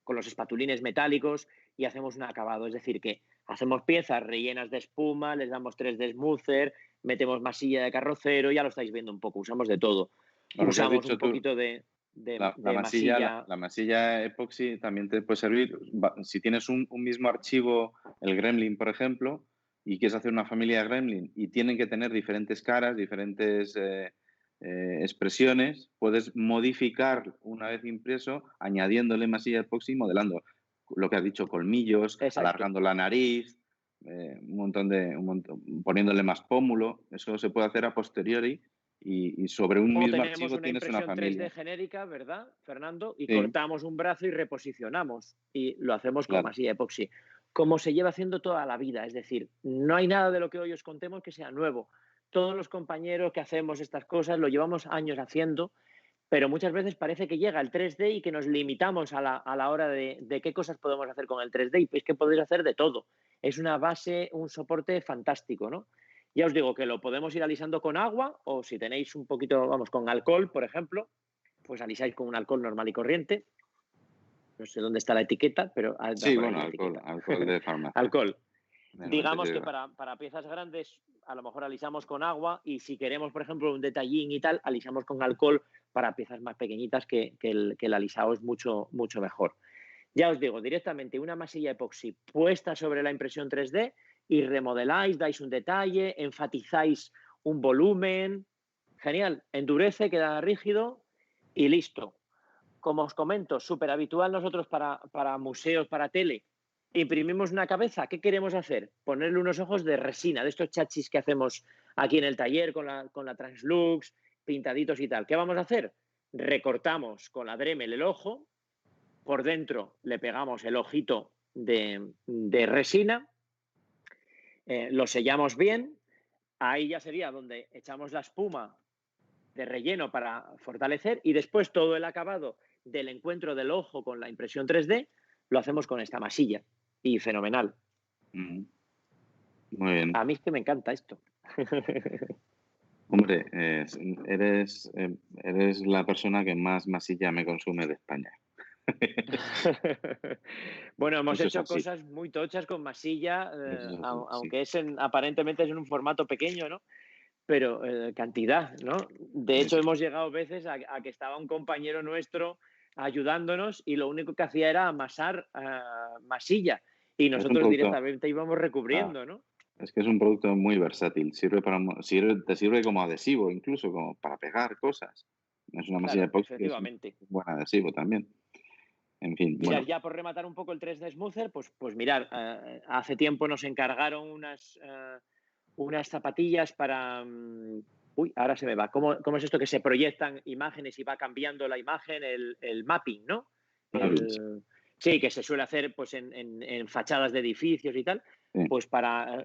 los espatulines metálicos y hacemos un acabado. Es decir, que hacemos piezas rellenas de espuma, les damos 3D Smoother, metemos masilla de carrocero, ya lo estáis viendo un poco, usamos de todo. Lo que has Usamos un dicho tú, poquito de la masilla, masilla. la masilla epoxi también te puede servir. Si tienes un mismo archivo, el Gremlin, por ejemplo, y quieres hacer una familia de Gremlin y tienen que tener diferentes caras, diferentes expresiones, puedes modificar una vez impreso, añadiéndole masilla epoxi y modelando. Lo que has dicho, colmillos, Exacto. alargando la nariz, poniéndole más pómulo. Eso se puede hacer a posteriori y sobre un O mismo tenemos archivo una tienes una impresión 3D familia. genérica, ¿verdad, Fernando? Y Sí, cortamos un brazo y reposicionamos. Y lo hacemos con claro, masilla epoxi. Como se lleva haciendo toda la vida. Es decir, no hay nada de lo que hoy os contemos que sea nuevo. Todos los compañeros que hacemos estas cosas lo llevamos años haciendo, pero muchas veces parece que llega el 3D y que nos limitamos a la hora de qué cosas podemos hacer con el 3D, y es que podéis hacer de todo. Es una base, un soporte fantástico, ¿no? Ya os digo que lo podemos ir alisando con agua, o si tenéis un poquito, vamos, con alcohol, por ejemplo, pues alisáis con un alcohol normal y corriente. No sé dónde está la etiqueta, pero va Sí, por ahí bueno, la alcohol, etiqueta. alcohol de farmacia, Alcohol. de Digamos 96 que grados. para piezas grandes a lo mejor alisamos con agua, y si queremos, por ejemplo, un detallín y tal, alisamos con alcohol. Para piezas más pequeñitas que el alisado es mucho, mucho mejor. Ya os digo, directamente una masilla epoxi puesta sobre la impresión 3D y remodeláis, dais un detalle, enfatizáis un volumen. Genial, endurece, queda rígido y listo. Como os comento, súper habitual nosotros para museos, para tele. Imprimimos una cabeza, ¿qué queremos hacer? Ponerle unos ojos de resina, de estos chachis que hacemos aquí en el taller con la Translux, pintaditos y tal. ¿Qué vamos a hacer? Recortamos con la Dremel el ojo, por dentro le pegamos el ojito de resina, lo sellamos bien, ahí ya sería donde echamos la espuma de relleno para fortalecer, y después todo el acabado del encuentro del ojo con la impresión 3D lo hacemos con esta masilla, y fenomenal. Muy bien. A mí es que me encanta esto. Hombre, eres la persona que más masilla me consume de España. Bueno, hemos Eso es hecho así. cosas muy tochas con masilla, Eso es así, sí. aunque aparentemente es en un formato pequeño, ¿no? Pero cantidad, ¿no? De hecho, Sí. hemos llegado veces a que estaba un compañero nuestro ayudándonos, y lo único que hacía era amasar masilla, y Es un nosotros producto, directamente íbamos recubriendo, ¿no? es que es un producto muy versátil. Te sirve como adhesivo, incluso como para pegar cosas. Es una masilla Claro, epoxi que es un efectivamente. buen adhesivo también. En fin, Mirad, bueno, ya por rematar un poco el 3D Smoother, pues mirad, hace tiempo nos encargaron unas zapatillas para... uy, ahora se me va. ¿Cómo es esto que se proyectan imágenes y va cambiando la imagen? El mapping, ¿no? hábiles, Sí, que se suele hacer pues en fachadas de edificios y tal. sí. Pues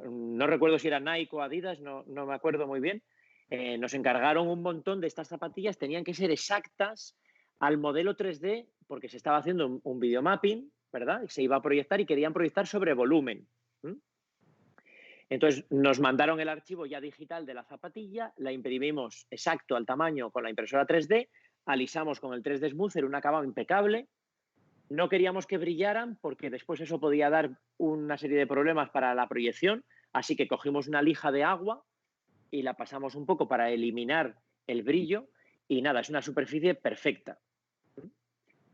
no recuerdo si era Nike o Adidas, no me acuerdo muy bien. Nos encargaron un montón de estas zapatillas, tenían que ser exactas al modelo 3D, porque se estaba haciendo un videomapping, ¿verdad? Y se iba a proyectar, y querían proyectar sobre volumen. Entonces nos mandaron el archivo ya digital de la zapatilla, la imprimimos exacto al tamaño con la impresora 3D, alisamos con el 3D Smoother un acabado impecable. No queríamos que brillaran porque después eso podía dar una serie de problemas para la proyección, así que cogimos una lija de agua y la pasamos un poco para eliminar el brillo, y nada, es una superficie perfecta.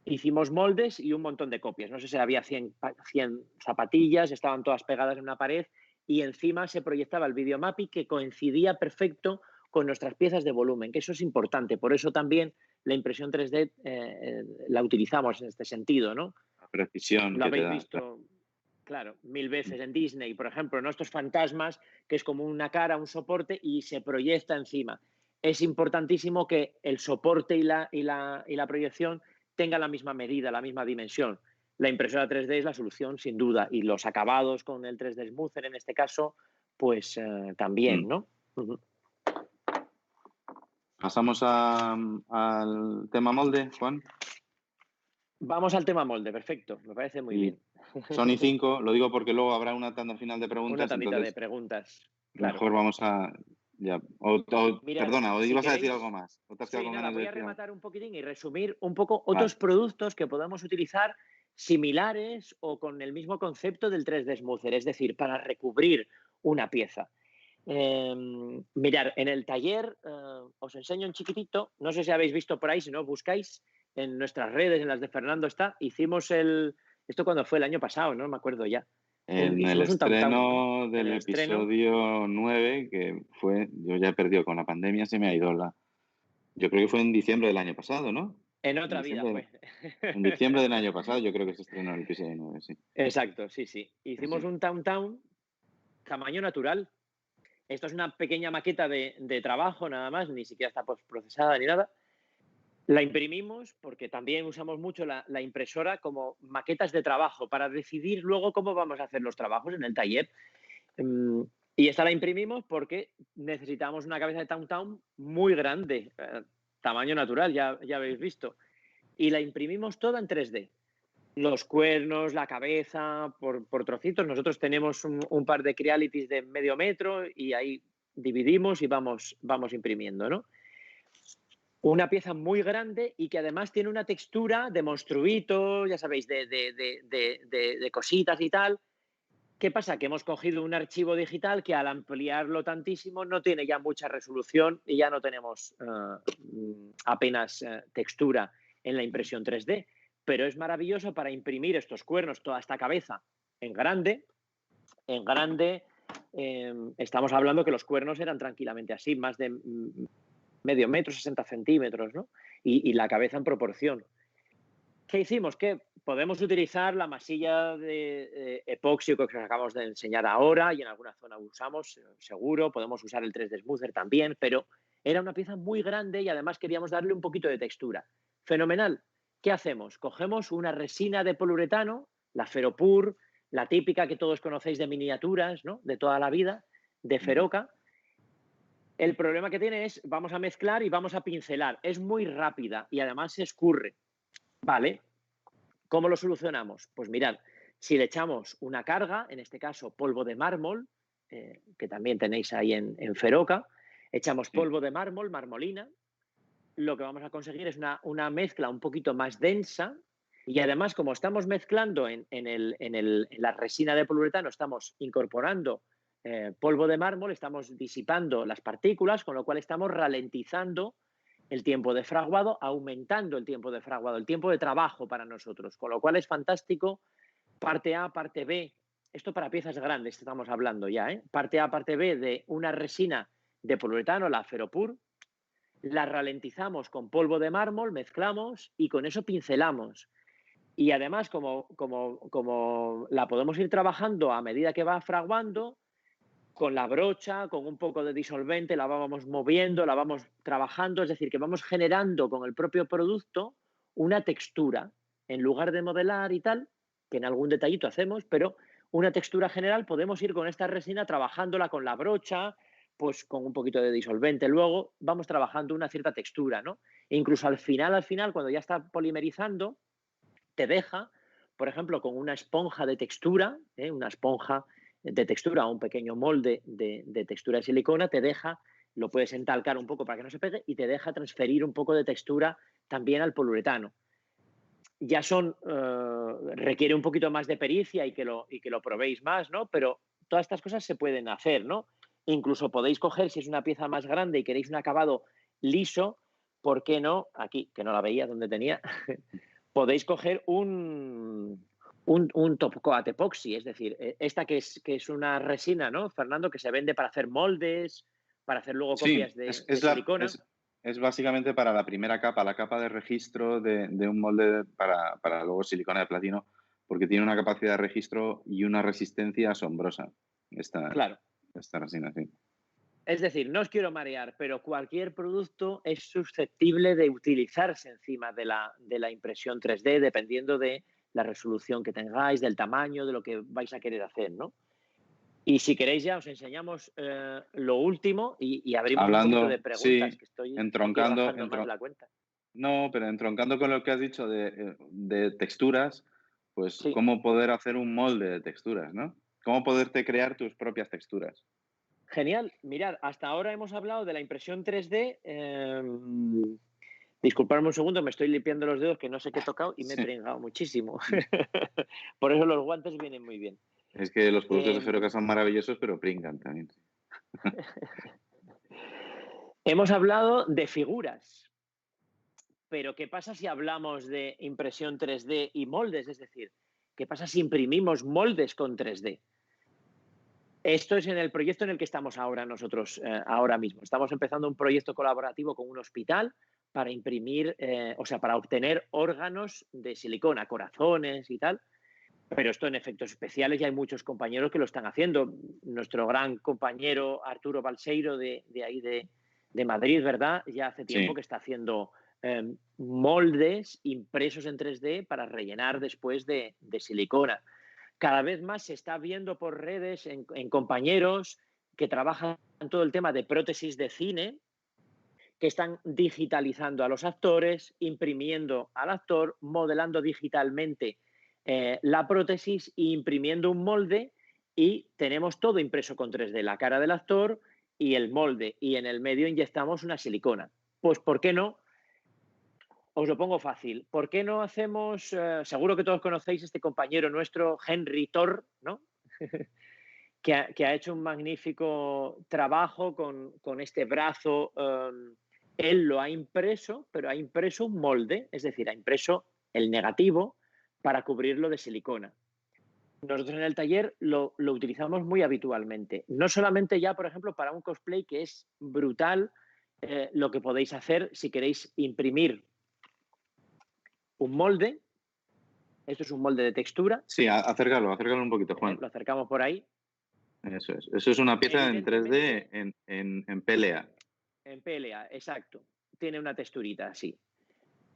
Hicimos moldes y un montón de copias. No sé si había 100 zapatillas, estaban todas pegadas en una pared, y encima se proyectaba el videomapping que coincidía perfecto con nuestras piezas de volumen, que eso es importante. Por eso también la impresión 3D la utilizamos en este sentido, ¿no? La precisión Lo que te habéis da. visto, claro, 1000 veces en Disney, por ejemplo, ¿no? Estos fantasmas, que es como una cara, un soporte, y se proyecta encima. Es importantísimo que el soporte y la proyección tengan la misma medida, la misma dimensión. La impresora 3D es la solución, sin duda, y los acabados con el 3D Smoother, en este caso, pues también, ¿no? Pasamos al tema molde, Juan. Vamos al tema molde, perfecto, me parece muy Y bien. Sony 5, lo digo porque luego habrá una tanda final de Una preguntas, tandita de entonces preguntas, claro. mejor vamos a... Ya. Mirad, Perdona, o si ibas a decir queréis, algo más. ¿O te has quedado sí, con nada, ganas de voy a decir algo? rematar un poquitín y resumir un poco Vale. otros productos que podamos utilizar similares o con el mismo concepto del 3D Smoother, es decir, para recubrir una pieza. Mirad, en el taller os enseño un chiquitito, no sé si habéis visto por ahí, si no buscáis en nuestras redes, en las de Fernando está, hicimos esto cuando fue el año pasado, no me acuerdo ya. En el Hicimos un tam-tam, ¿no? estreno En del el estreno. episodio 9, que fue, yo ya he perdido con la pandemia, se me ha ido la... Yo creo que fue en diciembre del año pasado, ¿no? En En otra vida diciembre, fue. en diciembre del año pasado yo creo que se estrenó el episodio 9, sí. Exacto, sí, sí. Hicimos Sí. un tam-tam tamaño natural. Esto es una pequeña maqueta de trabajo nada más, ni siquiera está procesada ni nada. La imprimimos porque también usamos mucho la impresora como maquetas de trabajo para decidir luego cómo vamos a hacer los trabajos en el taller. Y esta la imprimimos porque necesitamos una cabeza de tam-tam muy grande. tamaño natural, ya habéis visto. Y la imprimimos toda en 3D. Los cuernos, la cabeza, por trocitos. Nosotros tenemos un par de Crealities de medio metro y ahí dividimos y vamos imprimiendo, ¿no? Una pieza muy grande y que además tiene una textura de monstruito, ya sabéis, de cositas y tal. ¿Qué pasa? Que hemos cogido un archivo digital que al ampliarlo tantísimo no tiene ya mucha resolución y ya no tenemos apenas textura en la impresión 3D. Pero es maravilloso para imprimir estos cuernos, toda esta cabeza en grande. En grande, estamos hablando que los cuernos eran tranquilamente así, más de medio metro, 60 centímetros, ¿no? Y la cabeza en proporción. ¿Qué hicimos? Que podemos utilizar la masilla de epoxi que os acabamos de enseñar ahora y en alguna zona usamos, seguro. Podemos usar el 3D Smoother también, pero era una pieza muy grande y además queríamos darle un poquito de textura. Fenomenal. ¿Qué hacemos? Cogemos una resina de poliuretano, la Feropur, la típica que todos conocéis de miniaturas, ¿no? De toda la vida, de Feroca. El problema que tiene es, vamos a mezclar y vamos a pincelar. Es muy rápida y además se escurre. Vale, ¿cómo lo solucionamos? Pues mirad, si le echamos una carga, en este caso polvo de mármol, que también tenéis ahí en Feroca, echamos polvo de mármol, marmolina, lo que vamos a conseguir es una mezcla un poquito más densa y además como estamos mezclando en la resina de poliuretano, estamos incorporando polvo de mármol, estamos disipando las partículas, con lo cual estamos ralentizando el tiempo de fraguado, aumentando el tiempo de fraguado, el tiempo de trabajo para nosotros, con lo cual es fantástico. Parte A, parte B, esto para piezas grandes estamos hablando ya, ¿eh? Parte A, parte B de una resina de poliuretano, la Feropur, la ralentizamos con polvo de mármol, mezclamos y con eso pincelamos. Y además, como la podemos ir trabajando a medida que va fraguando, con la brocha, con un poco de disolvente, la vamos moviendo, la vamos trabajando, es decir, que vamos generando con el propio producto una textura, en lugar de modelar y tal, que en algún detallito hacemos, pero una textura general podemos ir con esta resina trabajándola con la brocha, pues con un poquito de disolvente. Luego vamos trabajando una cierta textura, ¿no? E incluso al final, cuando ya está polimerizando, te deja, por ejemplo, con una esponja de textura, una esponja de textura o un pequeño molde de textura de silicona, te deja, lo puedes entalcar un poco para que no se pegue y te deja transferir un poco de textura también al poliuretano. Ya requiere un poquito más de pericia y que lo probéis más, ¿no? Pero todas estas cosas se pueden hacer, ¿no? Incluso podéis coger, si es una pieza más grande y queréis un acabado liso, ¿por qué no? Aquí, que no la veía donde tenía, podéis coger un top coat epoxi, es decir, esta que es una resina, ¿no, Fernando? Que se vende para hacer moldes, para hacer luego copias de silicona. Es básicamente para la primera capa, la capa de registro de un molde para luego silicona de platino, porque tiene una capacidad de registro y una resistencia asombrosa. Claro. Esta resina, sí. Es decir, no os quiero marear, pero cualquier producto es susceptible de utilizarse encima de la impresión 3D, dependiendo de la resolución que tengáis, del tamaño, de lo que vais a querer hacer, ¿no? Y si queréis ya os enseñamos lo último y abrimos un poquito de preguntas, sí, que estoy entroncando más de la cuenta. No, pero entroncando con lo que has dicho de texturas, pues Sí. cómo poder hacer un molde de texturas, ¿no? Cómo poderte crear tus propias texturas. Genial. Mirad, hasta ahora hemos hablado de la impresión 3D. Disculpadme un segundo, me estoy limpiando los dedos que no sé qué he tocado y me he pringado muchísimo. Por eso los guantes vienen muy bien. Es que los productos de Feroca son maravillosos, pero pringan también. Hemos hablado de figuras, pero ¿qué pasa si hablamos de impresión 3D y moldes? Es decir, ¿qué pasa si imprimimos moldes con 3D? Esto es en el proyecto en el que estamos ahora nosotros, ahora mismo. Estamos empezando un proyecto colaborativo con un hospital para imprimir, para obtener órganos de silicona, corazones y tal. Pero esto en efectos especiales ya hay muchos compañeros que lo están haciendo. Nuestro gran compañero Arturo Balseiro de ahí de Madrid, ¿verdad? Ya hace tiempo que está haciendo moldes impresos en 3D para rellenar después de silicona. Cada vez más se está viendo por redes en compañeros que trabajan en todo el tema de prótesis de cine, que están digitalizando a los actores, imprimiendo al actor, modelando digitalmente la prótesis e imprimiendo un molde, y tenemos todo impreso con 3D, la cara del actor y el molde, y en el medio inyectamos una silicona. Pues, ¿por qué no? Os lo pongo fácil. ¿Por qué no hacemos, seguro que todos conocéis este compañero nuestro, Henry Thor, ¿no? que ha hecho un magnífico trabajo con este brazo. Él lo ha impreso, pero ha impreso un molde, es decir, ha impreso el negativo para cubrirlo de silicona. Nosotros en el taller lo utilizamos muy habitualmente. No solamente ya, por ejemplo, para un cosplay, que es brutal lo que podéis hacer si queréis imprimir un molde. Esto es un molde de textura. Sí, acércalo un poquito, Juan. Lo acercamos por ahí. Eso es. Eso es una pieza en 3D en PLA. En PLA, exacto. Tiene una texturita así.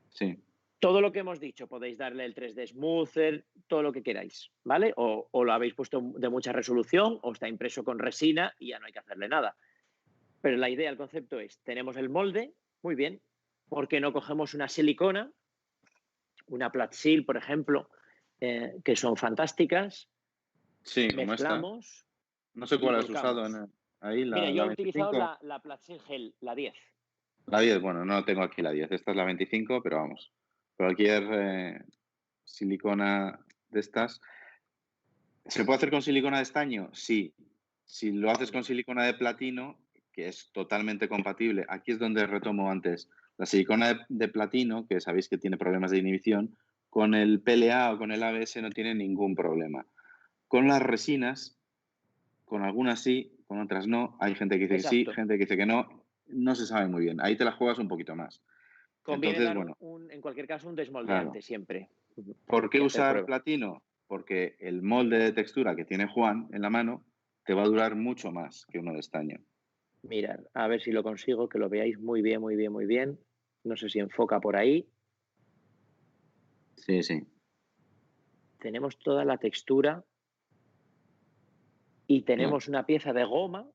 Sí. Todo lo que hemos dicho, podéis darle el 3D Smoother, todo lo que queráis, ¿vale? O lo habéis puesto de mucha resolución, o está impreso con resina y ya no hay que hacerle nada. Pero la idea, el concepto es, tenemos el molde, muy bien, ¿por qué no cogemos una silicona, una Platsil, por ejemplo, que son fantásticas? Sí, como mezclamos. esta. No sé cuál has volcamos. usado ahí, Mira, yo he 25. utilizado la Platsil Gel, la 10. La 10, bueno, no tengo aquí la 10. Esta es la 25, pero vamos. Cualquier silicona de estas. ¿Se puede hacer con silicona de estaño? Sí. Si lo haces con silicona de platino, que es totalmente compatible, aquí es donde retomo antes. La silicona de platino, que sabéis que tiene problemas de inhibición, con el PLA o con el ABS no tiene ningún problema. Con las resinas, con algunas sí, con otras no. Hay gente que dice que sí, gente que dice que no. No se sabe muy bien. Ahí te la juegas un poquito más. Conviene Entonces, dar en cualquier caso un desmoldeante, claro. siempre. ¿Por qué usar platino? Porque el molde de textura que tiene Juan en la mano te va a durar mucho más que uno de estaño. Mirad, a ver si lo consigo, que lo veáis muy bien, muy bien, muy bien. No sé si enfoca por ahí. Sí, sí. Tenemos toda la textura y tenemos una pieza de goma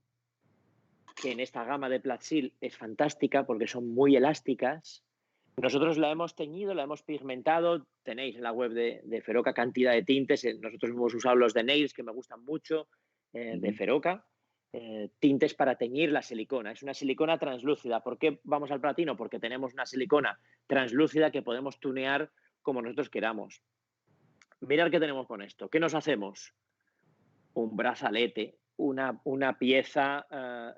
que en esta gama de Platsil es fantástica porque son muy elásticas. Nosotros la hemos teñido, la hemos pigmentado. Tenéis en la web de Feroca cantidad de tintes. Nosotros hemos usado los de Nails, que me gustan mucho, de Feroca. Tintes para teñir la silicona. Es una silicona translúcida. ¿Por qué vamos al platino? Porque tenemos una silicona translúcida que podemos tunear como nosotros queramos. Mirad qué tenemos con esto. ¿Qué nos hacemos? Un brazalete, una pieza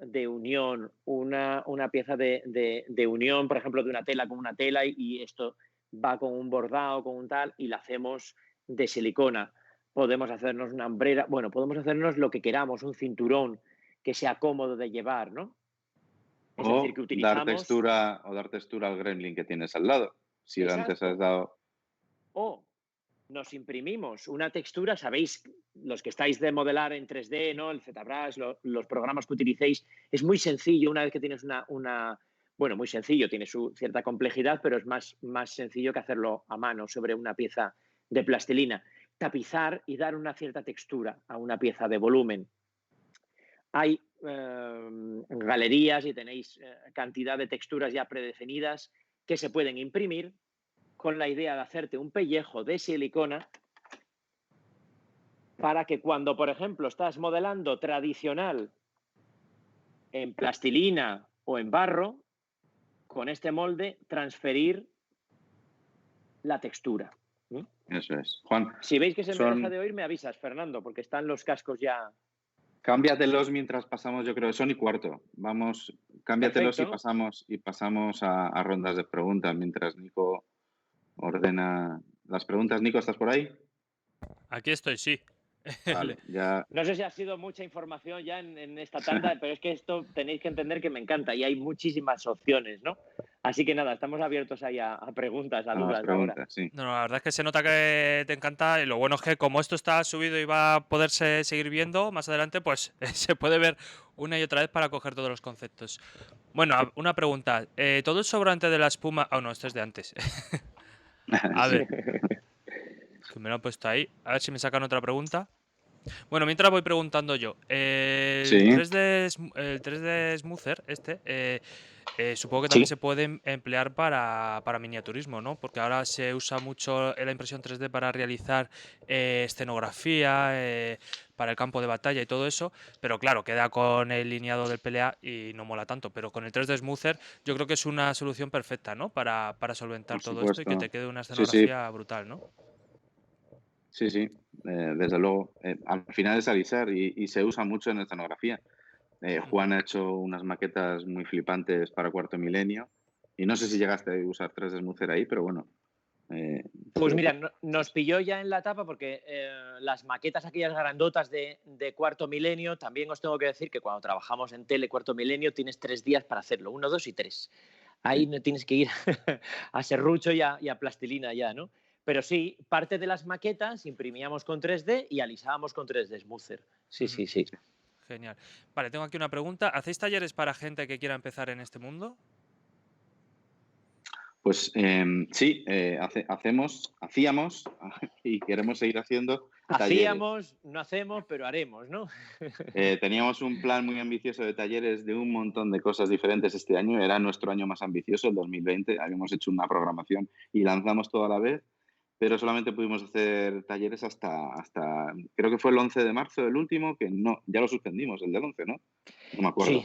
de unión, una pieza de unión, por ejemplo, de una tela con una tela, y esto va con un bordado, con un tal, y la hacemos de silicona. Podemos hacernos una hombrera, bueno, podemos hacernos lo que queramos, un cinturón que sea cómodo de llevar, ¿no? Es decir, que utilizamos... dar textura al gremlin que tienes al lado. Si Exacto. antes has dado... O nos imprimimos una textura, sabéis, los que estáis de modelar en 3D, ¿no? El ZBrush, los programas que utilicéis, es muy sencillo. Una vez que tienes bueno, muy sencillo, tiene su cierta complejidad, pero es más sencillo que hacerlo a mano sobre una pieza de plastilina. Tapizar y dar una cierta textura a una pieza de volumen. Hay galerías y tenéis cantidad de texturas ya predefinidas que se pueden imprimir con la idea de hacerte un pellejo de silicona para que cuando, por ejemplo, estás modelando tradicional en plastilina o en barro, con este molde transferir la textura. Eso es. Juan, si veis que se me deja de oír, me avisas, Fernando, porque están los cascos ya... Cámbiatelos mientras pasamos, yo creo, son y cuarto. Vamos, cámbiatelos. Perfecto. y pasamos a rondas de preguntas mientras Nico ordena las preguntas. Nico, ¿estás por ahí? Aquí estoy, sí. Vale, ya... No sé si ha sido mucha información ya en esta tanda, pero es que esto tenéis que entender que me encanta y hay muchísimas opciones, ¿no? Así que nada, estamos abiertos ahí a preguntas, a dudas. Preguntas, sí. No, la verdad es que se nota que te encanta, y lo bueno es que como esto está subido y va a poderse seguir viendo más adelante, pues se puede ver una y otra vez para coger todos los conceptos. Bueno, una pregunta. ¿Todo el sobrante de la espuma...? Oh, no, esto es de antes. A ver. Que me lo han puesto ahí. A ver si me sacan otra pregunta. Bueno, mientras voy preguntando yo. El 3D Smoother, supongo que también Sí, se puede emplear para miniaturismo, ¿no? Porque ahora se usa mucho la impresión 3D para realizar escenografía, para el campo de batalla y todo eso, pero claro, queda con el lineado del PLA y no mola tanto. Pero con el 3D Smoother yo creo que es una solución perfecta, ¿no? Para solventar por todo esto y que supuesto. te quede una Sí, sí, escenografía brutal, ¿no? sí, sí, desde luego. Al final es alisar y se usa mucho en escenografía. Ujú. Juan ha hecho unas maquetas muy flipantes para Cuarto Milenio y no sé si llegaste a usar 3D Smoother ahí, pero bueno, eh, Pues fue, mira, fue- nos pilló ya en la etapa porque las maquetas aquellas grandotas de Cuarto Milenio, también os tengo que decir que cuando trabajamos en tele Cuarto Milenio tienes 3 días para hacerlo, 1, 2 y 3. Ahí sí, no tienes que ir a serrucho y a plastilina ya, ¿no? Pero sí, parte de las maquetas imprimíamos con 3D y alisábamos con 3D Smoother. Sí, Ujú. sí, sí. sí. Genial. Vale, tengo aquí una pregunta. ¿Hacéis talleres para gente que quiera empezar en este mundo? Pues sí, hacíamos y queremos seguir haciendo talleres. Hacíamos, no hacemos, pero haremos, ¿no? Teníamos un plan muy ambicioso de talleres de un montón de cosas diferentes este año. Era nuestro año más ambicioso, el 2020. Habíamos hecho una programación y lanzamos todo a la vez, pero solamente pudimos hacer talleres hasta creo que fue el 11 de marzo, el último, que no, ya lo suspendimos, el del 11, ¿no? No me Sí, acuerdo.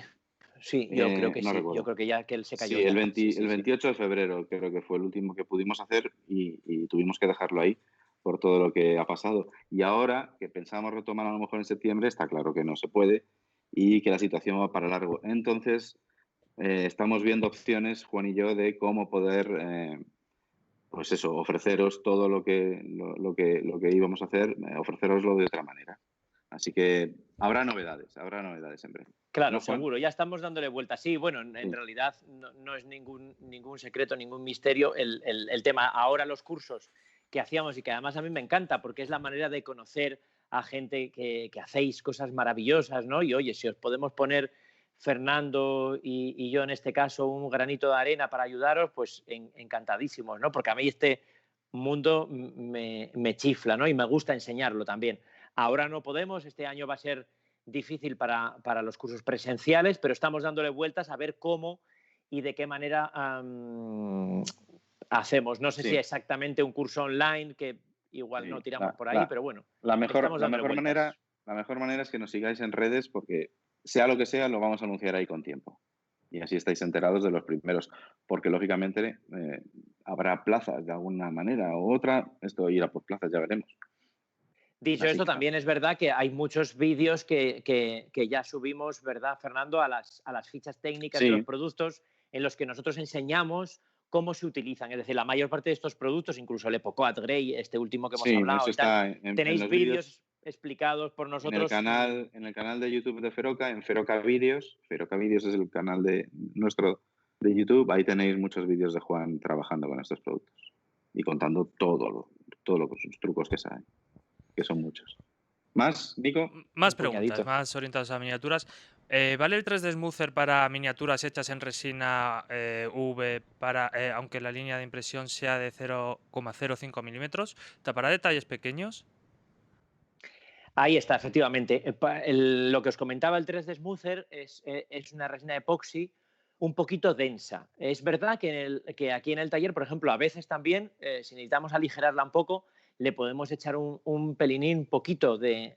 sí, yo creo que No sí. Yo recuerdo. creo que ya que él se cayó Sí, ya. Sí, el sí, sí. 28 de febrero creo que fue el último que pudimos hacer y tuvimos que dejarlo ahí por todo lo que ha pasado. Y ahora que pensamos retomar a lo mejor en septiembre, está claro que no se puede y que la situación va para largo. Entonces, estamos viendo opciones, Juan y yo, de cómo poder, pues eso, ofreceros todo lo que íbamos a hacer, ofreceroslo de otra manera. Así que habrá novedades en breve. Claro, ¿No, Juan? seguro, ya estamos dándole vueltas. Sí, bueno, en Sí, realidad no es ningún secreto, ningún misterio el tema. Ahora los cursos que hacíamos y que además a mí me encanta porque es la manera de conocer a gente que hacéis cosas maravillosas, ¿no? Y oye, si os podemos poner Fernando y yo en este caso un granito de arena para ayudaros, pues encantadísimos, ¿no? Porque a mí este mundo me chifla, ¿no? Y me gusta enseñarlo también. Ahora no podemos, este año va a ser difícil para los cursos presenciales, pero estamos dándole vueltas a ver cómo y de qué manera hacemos. No sé si sí. exactamente un curso online, que igual no Sí, tiramos por ahí, pero bueno, estamos dándole vueltas. la mejor manera es que nos sigáis en redes porque sea lo que sea, lo vamos a anunciar ahí con tiempo. Y así estáis enterados de los primeros, porque lógicamente habrá plazas de alguna manera u otra. Esto irá por plazas, ya veremos. Dicho Así esto, que nada. también es verdad que hay muchos vídeos que ya subimos, ¿verdad, Fernando? A las fichas técnicas de los Sí, productos en los que nosotros enseñamos cómo se utilizan. Es decir, la mayor parte de estos productos, incluso el EpoCoat Grey, este último que hemos sí, hablado eso y tal, está en tenéis los vídeos, vídeos explicados por en nosotros. en el canal de YouTube de Feroca, en Feroca Vídeos. Feroca Vídeos es el canal de nuestro de YouTube. Ahí tenéis muchos vídeos de Juan trabajando con estos productos y contando todos los trucos que sabe, que son muchos. ¿Más, Nico? Más Un preguntas, puñadito. más orientadas a miniaturas. ¿Vale el 3D Smoother para miniaturas hechas en resina V, aunque la línea de impresión sea de 0,05 milímetros? ¿Tapará detalles pequeños? Ahí está, efectivamente. Lo que os comentaba, el 3D Smoother es una resina epoxi un poquito densa. Es verdad que aquí en el taller, por ejemplo, a veces también, si necesitamos aligerarla un poco, le podemos echar un pelinín poquito de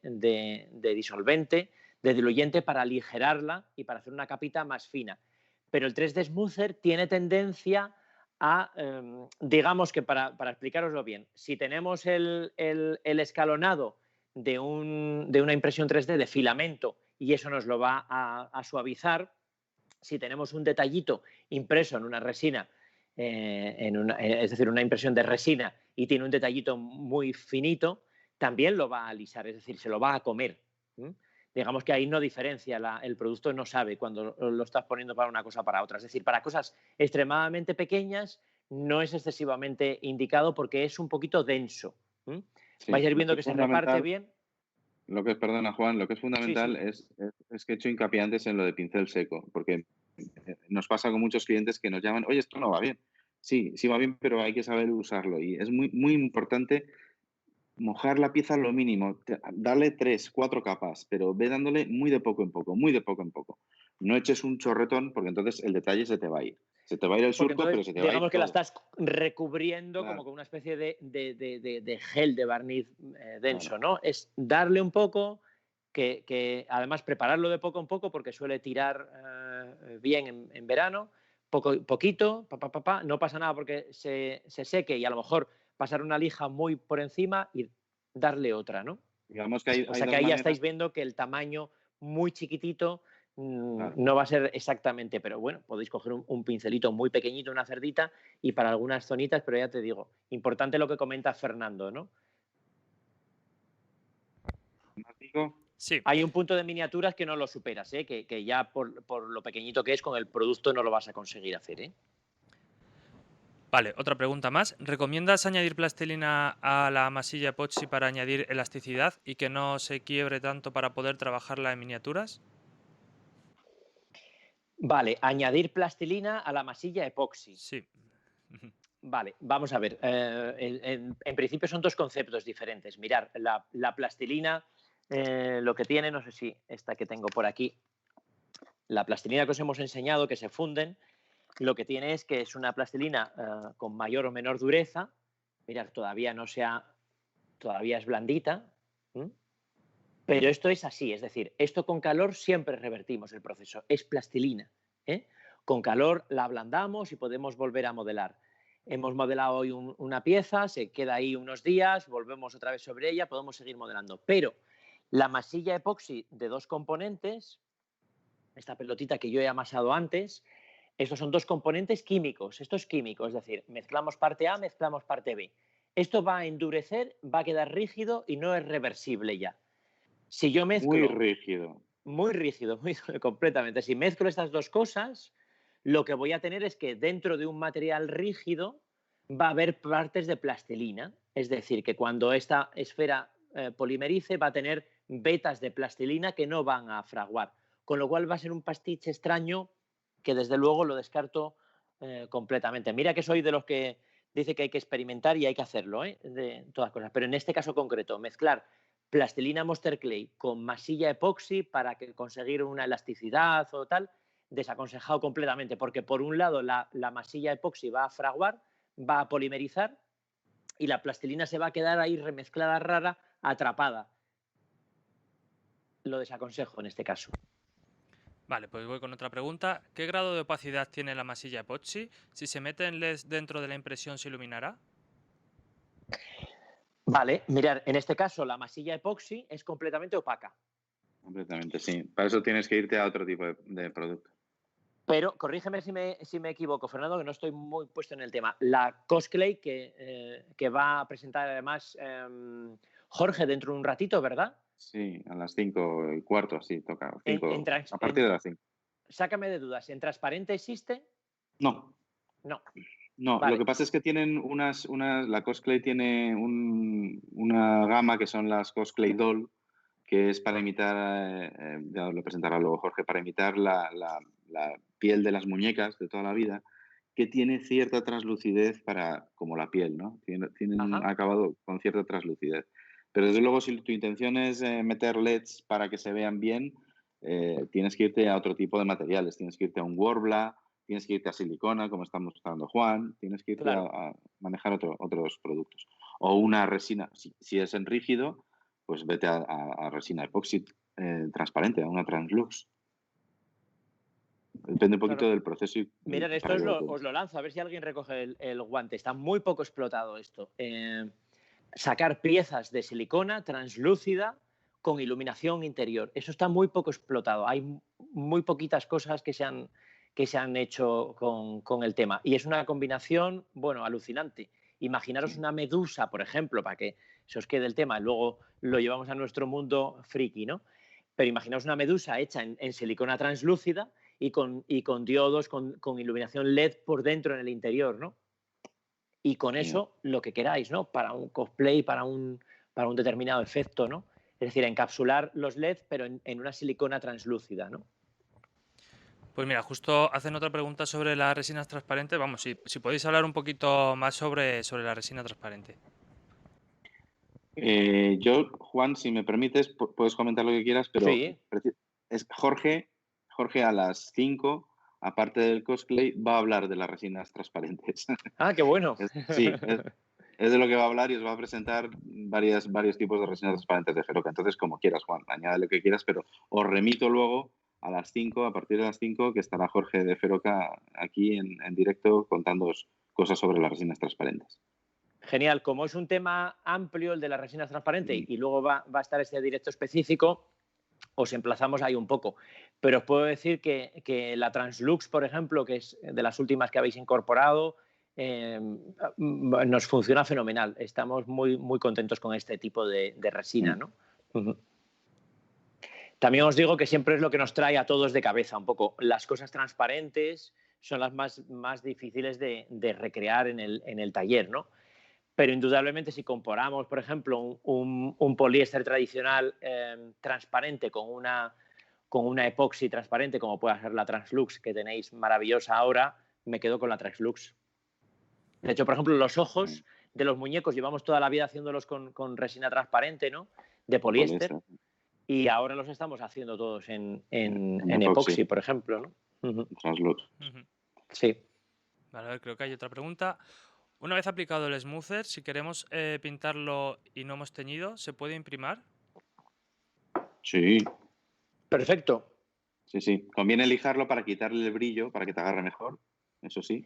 disolvente, de diluyente para aligerarla y para hacer una capita más fina. Pero el 3D Smoother tiene tendencia a, digamos que para explicaroslo bien, si tenemos el escalonado de una impresión 3D de filamento y eso nos lo va a suavizar. Si tenemos un detallito impreso en una resina, es decir, una impresión de resina y tiene un detallito muy finito, también lo va a alisar, es decir, se lo va a comer. ¿Mm? Digamos que ahí no diferencia, el producto no sabe cuando lo estás poniendo para una cosa o para otra. Es decir, para cosas extremadamente pequeñas no es excesivamente indicado porque es un poquito denso. ¿Mm? Sí, Vais a ir lo que viendo es que se reparte fundamental, bien. perdona Juan, lo que es Sí, fundamental sí. es que he hecho hincapié antes en lo de pincel seco, porque nos pasa con muchos clientes que nos llaman, oye, esto no va bien. Sí, sí va bien, pero hay que saber usarlo. Y es muy importante mojar la pieza lo mínimo, darle 3, 4 capas, pero ve dándole muy de poco en poco, muy de poco en poco. no eches un chorretón porque entonces el detalle se te va a ir. Se te va a ir el Porque surco, pero entonces, se te va a ir digamos que la todo. estás recubriendo como Claro, con una especie de gel de barniz denso, claro. ¿no? Es darle un poco, que además prepararlo de poco en poco porque suele tirar bien en verano, poquito, no pasa nada porque se seque y a lo mejor pasar una lija muy por encima y darle otra, ¿no? Digamos que O hay sea que dos ahí ya maneras. estáis viendo que el tamaño muy chiquitito Claro. no va a ser exactamente, pero bueno, podéis coger un pincelito muy pequeñito, una cerdita, y para algunas zonitas, pero ya te digo, importante lo que comenta Fernando, ¿no? Más digo, Sí. Hay un punto de miniaturas que no lo superas, ¿eh? Que ya por lo pequeñito que es, con el producto no lo vas a conseguir hacer, ¿eh? Vale, otra pregunta más. ¿Recomiendas añadir plastilina a la masilla epoxi para añadir elasticidad y que no se quiebre tanto para poder trabajarla en miniaturas? Vale, añadir plastilina a la masilla epoxi. Sí. Vale, vamos a ver. En principio son dos conceptos diferentes. Mirar, la plastilina, lo que tiene, no sé si esta que tengo por aquí, la plastilina que os hemos enseñado, que se funden, lo que tiene es que es una plastilina con mayor o menor dureza. Mirad, todavía es blandita, ¿m? Pero esto es así, es decir, esto con calor siempre revertimos el proceso, es plastilina, ¿eh? Con calor la ablandamos y podemos volver a modelar. Hemos modelado hoy una pieza, se queda ahí unos días, volvemos otra vez sobre ella, podemos seguir modelando. Pero la masilla epoxi de dos componentes, esta pelotita que yo he amasado antes, estos son dos componentes químicos. Esto es químico, es decir, mezclamos parte A, mezclamos parte B. Esto va a endurecer, va a quedar rígido y no es reversible ya. Si yo muy mezclo rígido. muy rígido, muy completamente, si mezclo estas dos cosas, lo que voy a tener es que dentro de un material rígido va a haber partes de plastilina. Es decir, que cuando esta esfera polimerice va a tener vetas de plastilina que no van a fraguar. Con lo cual va a ser un pastiche extraño que desde luego lo descarto completamente. Mira que soy de los que dice que hay que experimentar y hay que hacerlo, de todas cosas. Pero en este caso concreto, mezclar plastilina Monster Clay con masilla epoxi para conseguir una elasticidad o tal, desaconsejado completamente, porque por un lado la masilla epoxi va a fraguar, va a polimerizar y la plastilina se va a quedar ahí remezclada rara, atrapada. Lo desaconsejo en este caso. Vale, pues voy con otra pregunta. ¿Qué grado de opacidad tiene la masilla epoxi? Si se meten LEDs dentro de la impresión, ¿se iluminará? Vale, mirar, en este caso la masilla epoxi es completamente opaca. Completamente, sí. Para eso tienes que irte a otro tipo de producto. Pero corrígeme si me equivoco, Fernando, que no estoy muy puesto en el tema. La Cosplay que va a presentar además Jorge dentro de un ratito, ¿verdad? Sí, a las 5:15, así toca. A partir de las 5. Sácame de dudas, ¿en transparente existe? No, No. no. Lo Vale. que pasa es que tienen la Cosplay tiene una gama que son las Cosplay Doll, que es para imitar, ya lo presentará luego Jorge, para imitar la piel de las muñecas de toda la vida, que tiene cierta translucidez como la piel, ¿no? Tienen un Ajá. acabado con cierta translucidez. Pero desde luego, si tu intención es meter LEDs para que se vean bien, tienes que irte a otro tipo de materiales. Tienes que irte a un Worbla, tienes que irte a silicona, como está mostrando Juan, tienes que irte Claro. a manejar otros productos. O una resina, si es en rígido, pues vete a resina epoxi transparente, a una Translux. Depende un poquito Claro. del proceso Mirad, esto para que lo os puedas. lo lanzo, a ver si alguien recoge el guante. Está muy poco explotado esto. Sacar piezas de silicona translúcida con iluminación interior. Eso está muy poco explotado. Hay muy poquitas cosas que se han hecho con el tema. Y es una combinación, bueno, alucinante. Imaginaros Sí. una medusa, por ejemplo, para que se os quede el tema. Luego lo llevamos a nuestro mundo friki, ¿no? Pero imaginaos una medusa hecha en silicona translúcida y con diodos, con iluminación LED por dentro en el interior, ¿no? Y con Genial. eso lo que queráis, ¿no? Para un cosplay, para un determinado efecto, ¿no? Es decir, encapsular los LEDs, pero en una silicona translúcida, ¿no? Pues mira, justo hacen otra pregunta sobre las resinas transparentes. Vamos, si podéis hablar un poquito más sobre la resina transparente. Yo, Juan, si me permites, puedes comentar lo que quieras, pero Sí, es Jorge Jorge a las 5, aparte del cosplay, va a hablar de las resinas transparentes. Ah, qué bueno. Sí, es de lo que va a hablar y os va a presentar varios tipos de resinas transparentes de Feroca. Entonces, como quieras, Juan, añade lo que quieras, pero os remito luego a las 5, a partir de las 5, que estará Jorge de Feroca aquí en directo contándoos cosas sobre las resinas transparentes. Genial, como es un tema amplio el de las resinas transparentes Mm. y luego va a estar este directo específico, os emplazamos ahí un poco. Pero os puedo decir que la Translux, por ejemplo, que es de las últimas que habéis incorporado, nos funciona fenomenal. Estamos muy, muy contentos con este tipo de resina, ¿no? Uh-huh. También os digo que siempre es lo que nos trae a todos de cabeza un poco. Las cosas transparentes son las más difíciles de recrear en el taller, ¿no? Pero indudablemente si comparamos, por ejemplo, un poliéster tradicional transparente con una epoxi transparente, como puede ser la Translux, que tenéis maravillosa ahora, me quedo con la Translux. De hecho, por ejemplo, los ojos de los muñecos llevamos toda la vida haciéndolos con resina transparente, ¿no? De poliéster. Y ahora los estamos haciendo todos en epoxi, por ejemplo, ¿no? Uh-huh. Translux. Ujú. Sí. Vale, a ver, creo que hay otra pregunta. Una vez aplicado el smoother, si queremos pintarlo y no hemos teñido, ¿se puede imprimar? Sí. Perfecto. Sí, sí. Conviene lijarlo para quitarle el brillo, para que te agarre mejor. Eso sí.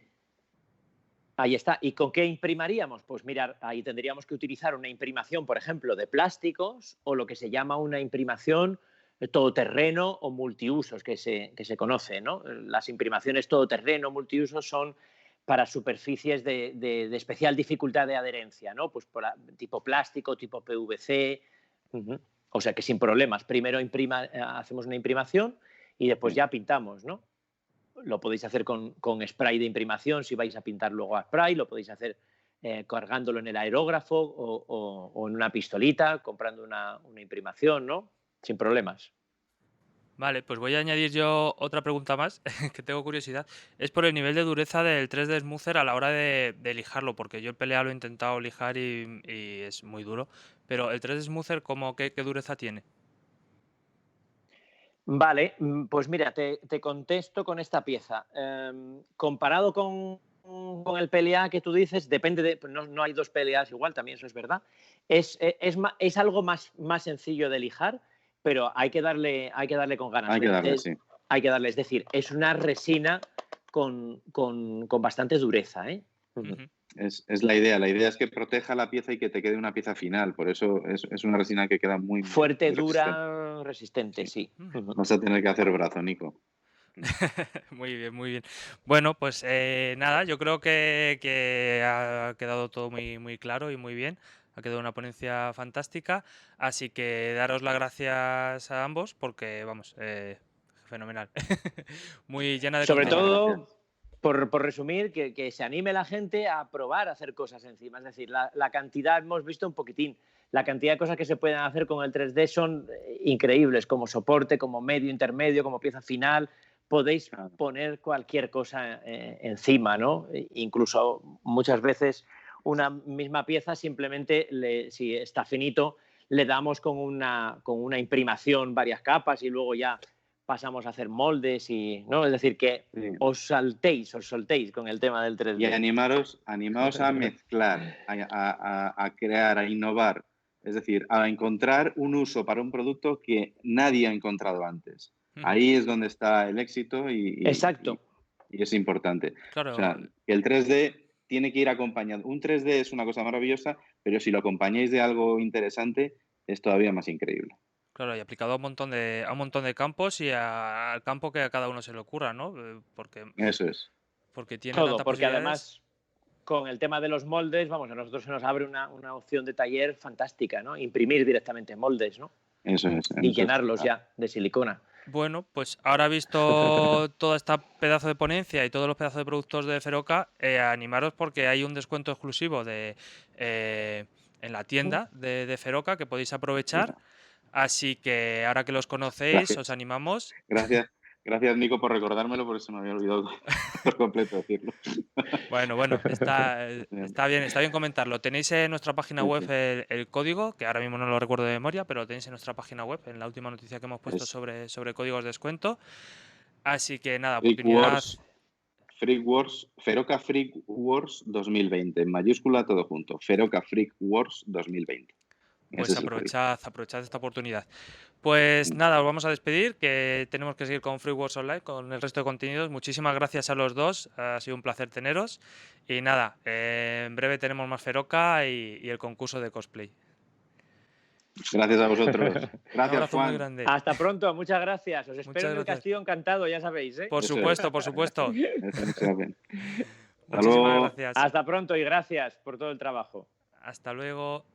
Ahí está. ¿Y con qué imprimaríamos? Pues mirar, ahí tendríamos que utilizar una imprimación, por ejemplo, de plásticos o lo que se llama una imprimación todoterreno o multiusos, que se conoce, ¿no? Las imprimaciones todoterreno, multiusos son para superficies de especial dificultad de adherencia, ¿no? Pues tipo plástico, tipo PVC. Uh-huh. O sea que sin problemas. Primero hacemos una imprimación y después ya pintamos, ¿no? Lo podéis hacer con spray de imprimación si vais a pintar luego a spray, lo podéis hacer cargándolo en el aerógrafo o en una pistolita, comprando una imprimación, ¿no? Sin problemas. Vale, pues voy a añadir yo otra pregunta más, que tengo curiosidad. Es por el nivel de dureza del 3D Smoother a la hora de lijarlo, porque yo el PLA lo he intentado lijar y es muy duro. Pero el 3D Smoother, ¿qué dureza tiene? Vale, pues mira, te contesto con esta pieza. Comparado con el PLA que tú dices, depende no hay dos PLAs igual, también eso es verdad. Es algo más sencillo de lijar, pero hay que darle con ganas. Hay que darle, sí. Hay que darle, es decir, es una resina con bastante dureza, ¿eh? Ujú. Es la idea. La idea es que proteja la pieza y que te quede una pieza final. Por eso es una resina que queda muy fuerte, muy dura, resistente, sí. Ujú. Vas a tener que hacer brazo, Nico. Muy bien, muy bien. Bueno, pues nada, yo creo que ha quedado todo muy, muy claro y muy bien. Ha quedado una ponencia fantástica. Así que daros las gracias a ambos porque, vamos, fenomenal. Muy llena de Sobre contenido. todo, por resumir, que se anime la gente a probar a hacer cosas encima. Es decir, la cantidad, hemos visto un poquitín, la cantidad de cosas que se pueden hacer con el 3D son increíbles, como soporte, como medio intermedio, como pieza final. Podéis poner cualquier cosa encima, ¿no? Incluso muchas veces una misma pieza simplemente, si está finito, le damos con una imprimación varias capas y luego ya pasamos a hacer moldes y, ¿no? Es decir, que os soltéis con el tema del 3D. Y animaos a mezclar, a crear, a innovar. Es decir, a encontrar un uso para un producto que nadie ha encontrado antes. Ahí es donde está el éxito Exacto. Y es importante. Claro. O sea, que el 3D tiene que ir acompañado. Un 3D es una cosa maravillosa, pero si lo acompañáis de algo interesante, es todavía más increíble. Claro, y aplicado a un montón de campos y al campo que a cada uno se le ocurra, ¿no? Porque Eso es. tiene Todo, tantas porque posibilidades. además con el tema de los moldes, vamos, a nosotros se nos abre una opción de taller fantástica, ¿no? Imprimir directamente moldes, ¿no? Eso es. Y llenarlos ya de silicona. Bueno, pues ahora visto toda esta pedazo de ponencia y todos los pedazos de productos de Feroca, animaros porque hay un descuento exclusivo en la tienda de Feroca que podéis aprovechar. Así que ahora que los conocéis, os animamos. Gracias, Nico, por recordármelo, porque se me había olvidado por completo decirlo. Bueno, está bien comentarlo. Tenéis en nuestra página web el código, que ahora mismo no lo recuerdo de memoria, pero lo tenéis en nuestra página web, en la última noticia que hemos puesto sobre códigos de descuento. Así que nada, Freak oportunidad. Wars, Feroca Freak Wars 2020, en mayúscula todo junto. Feroca Freak Wars 2020. Pues Ese es el Freak. aprovechad esta oportunidad. Pues Mm. nada, os vamos a despedir, que tenemos que seguir con Free Wars Online, con el resto de contenidos. Muchísimas gracias a los dos, ha sido un placer teneros. Y nada, en breve tenemos más Feroca y el concurso de cosplay. Gracias a vosotros. Un Gracias, abrazo muy Juan. grande. Hasta pronto, muchas gracias. Os espero Muchas en el gracias. castillo encantado, ya sabéis, ¿eh? Por Eso es. supuesto, por supuesto. Eso no se hace. Hasta Muchísimas luego. gracias. Hasta pronto y gracias por todo el trabajo. Hasta luego.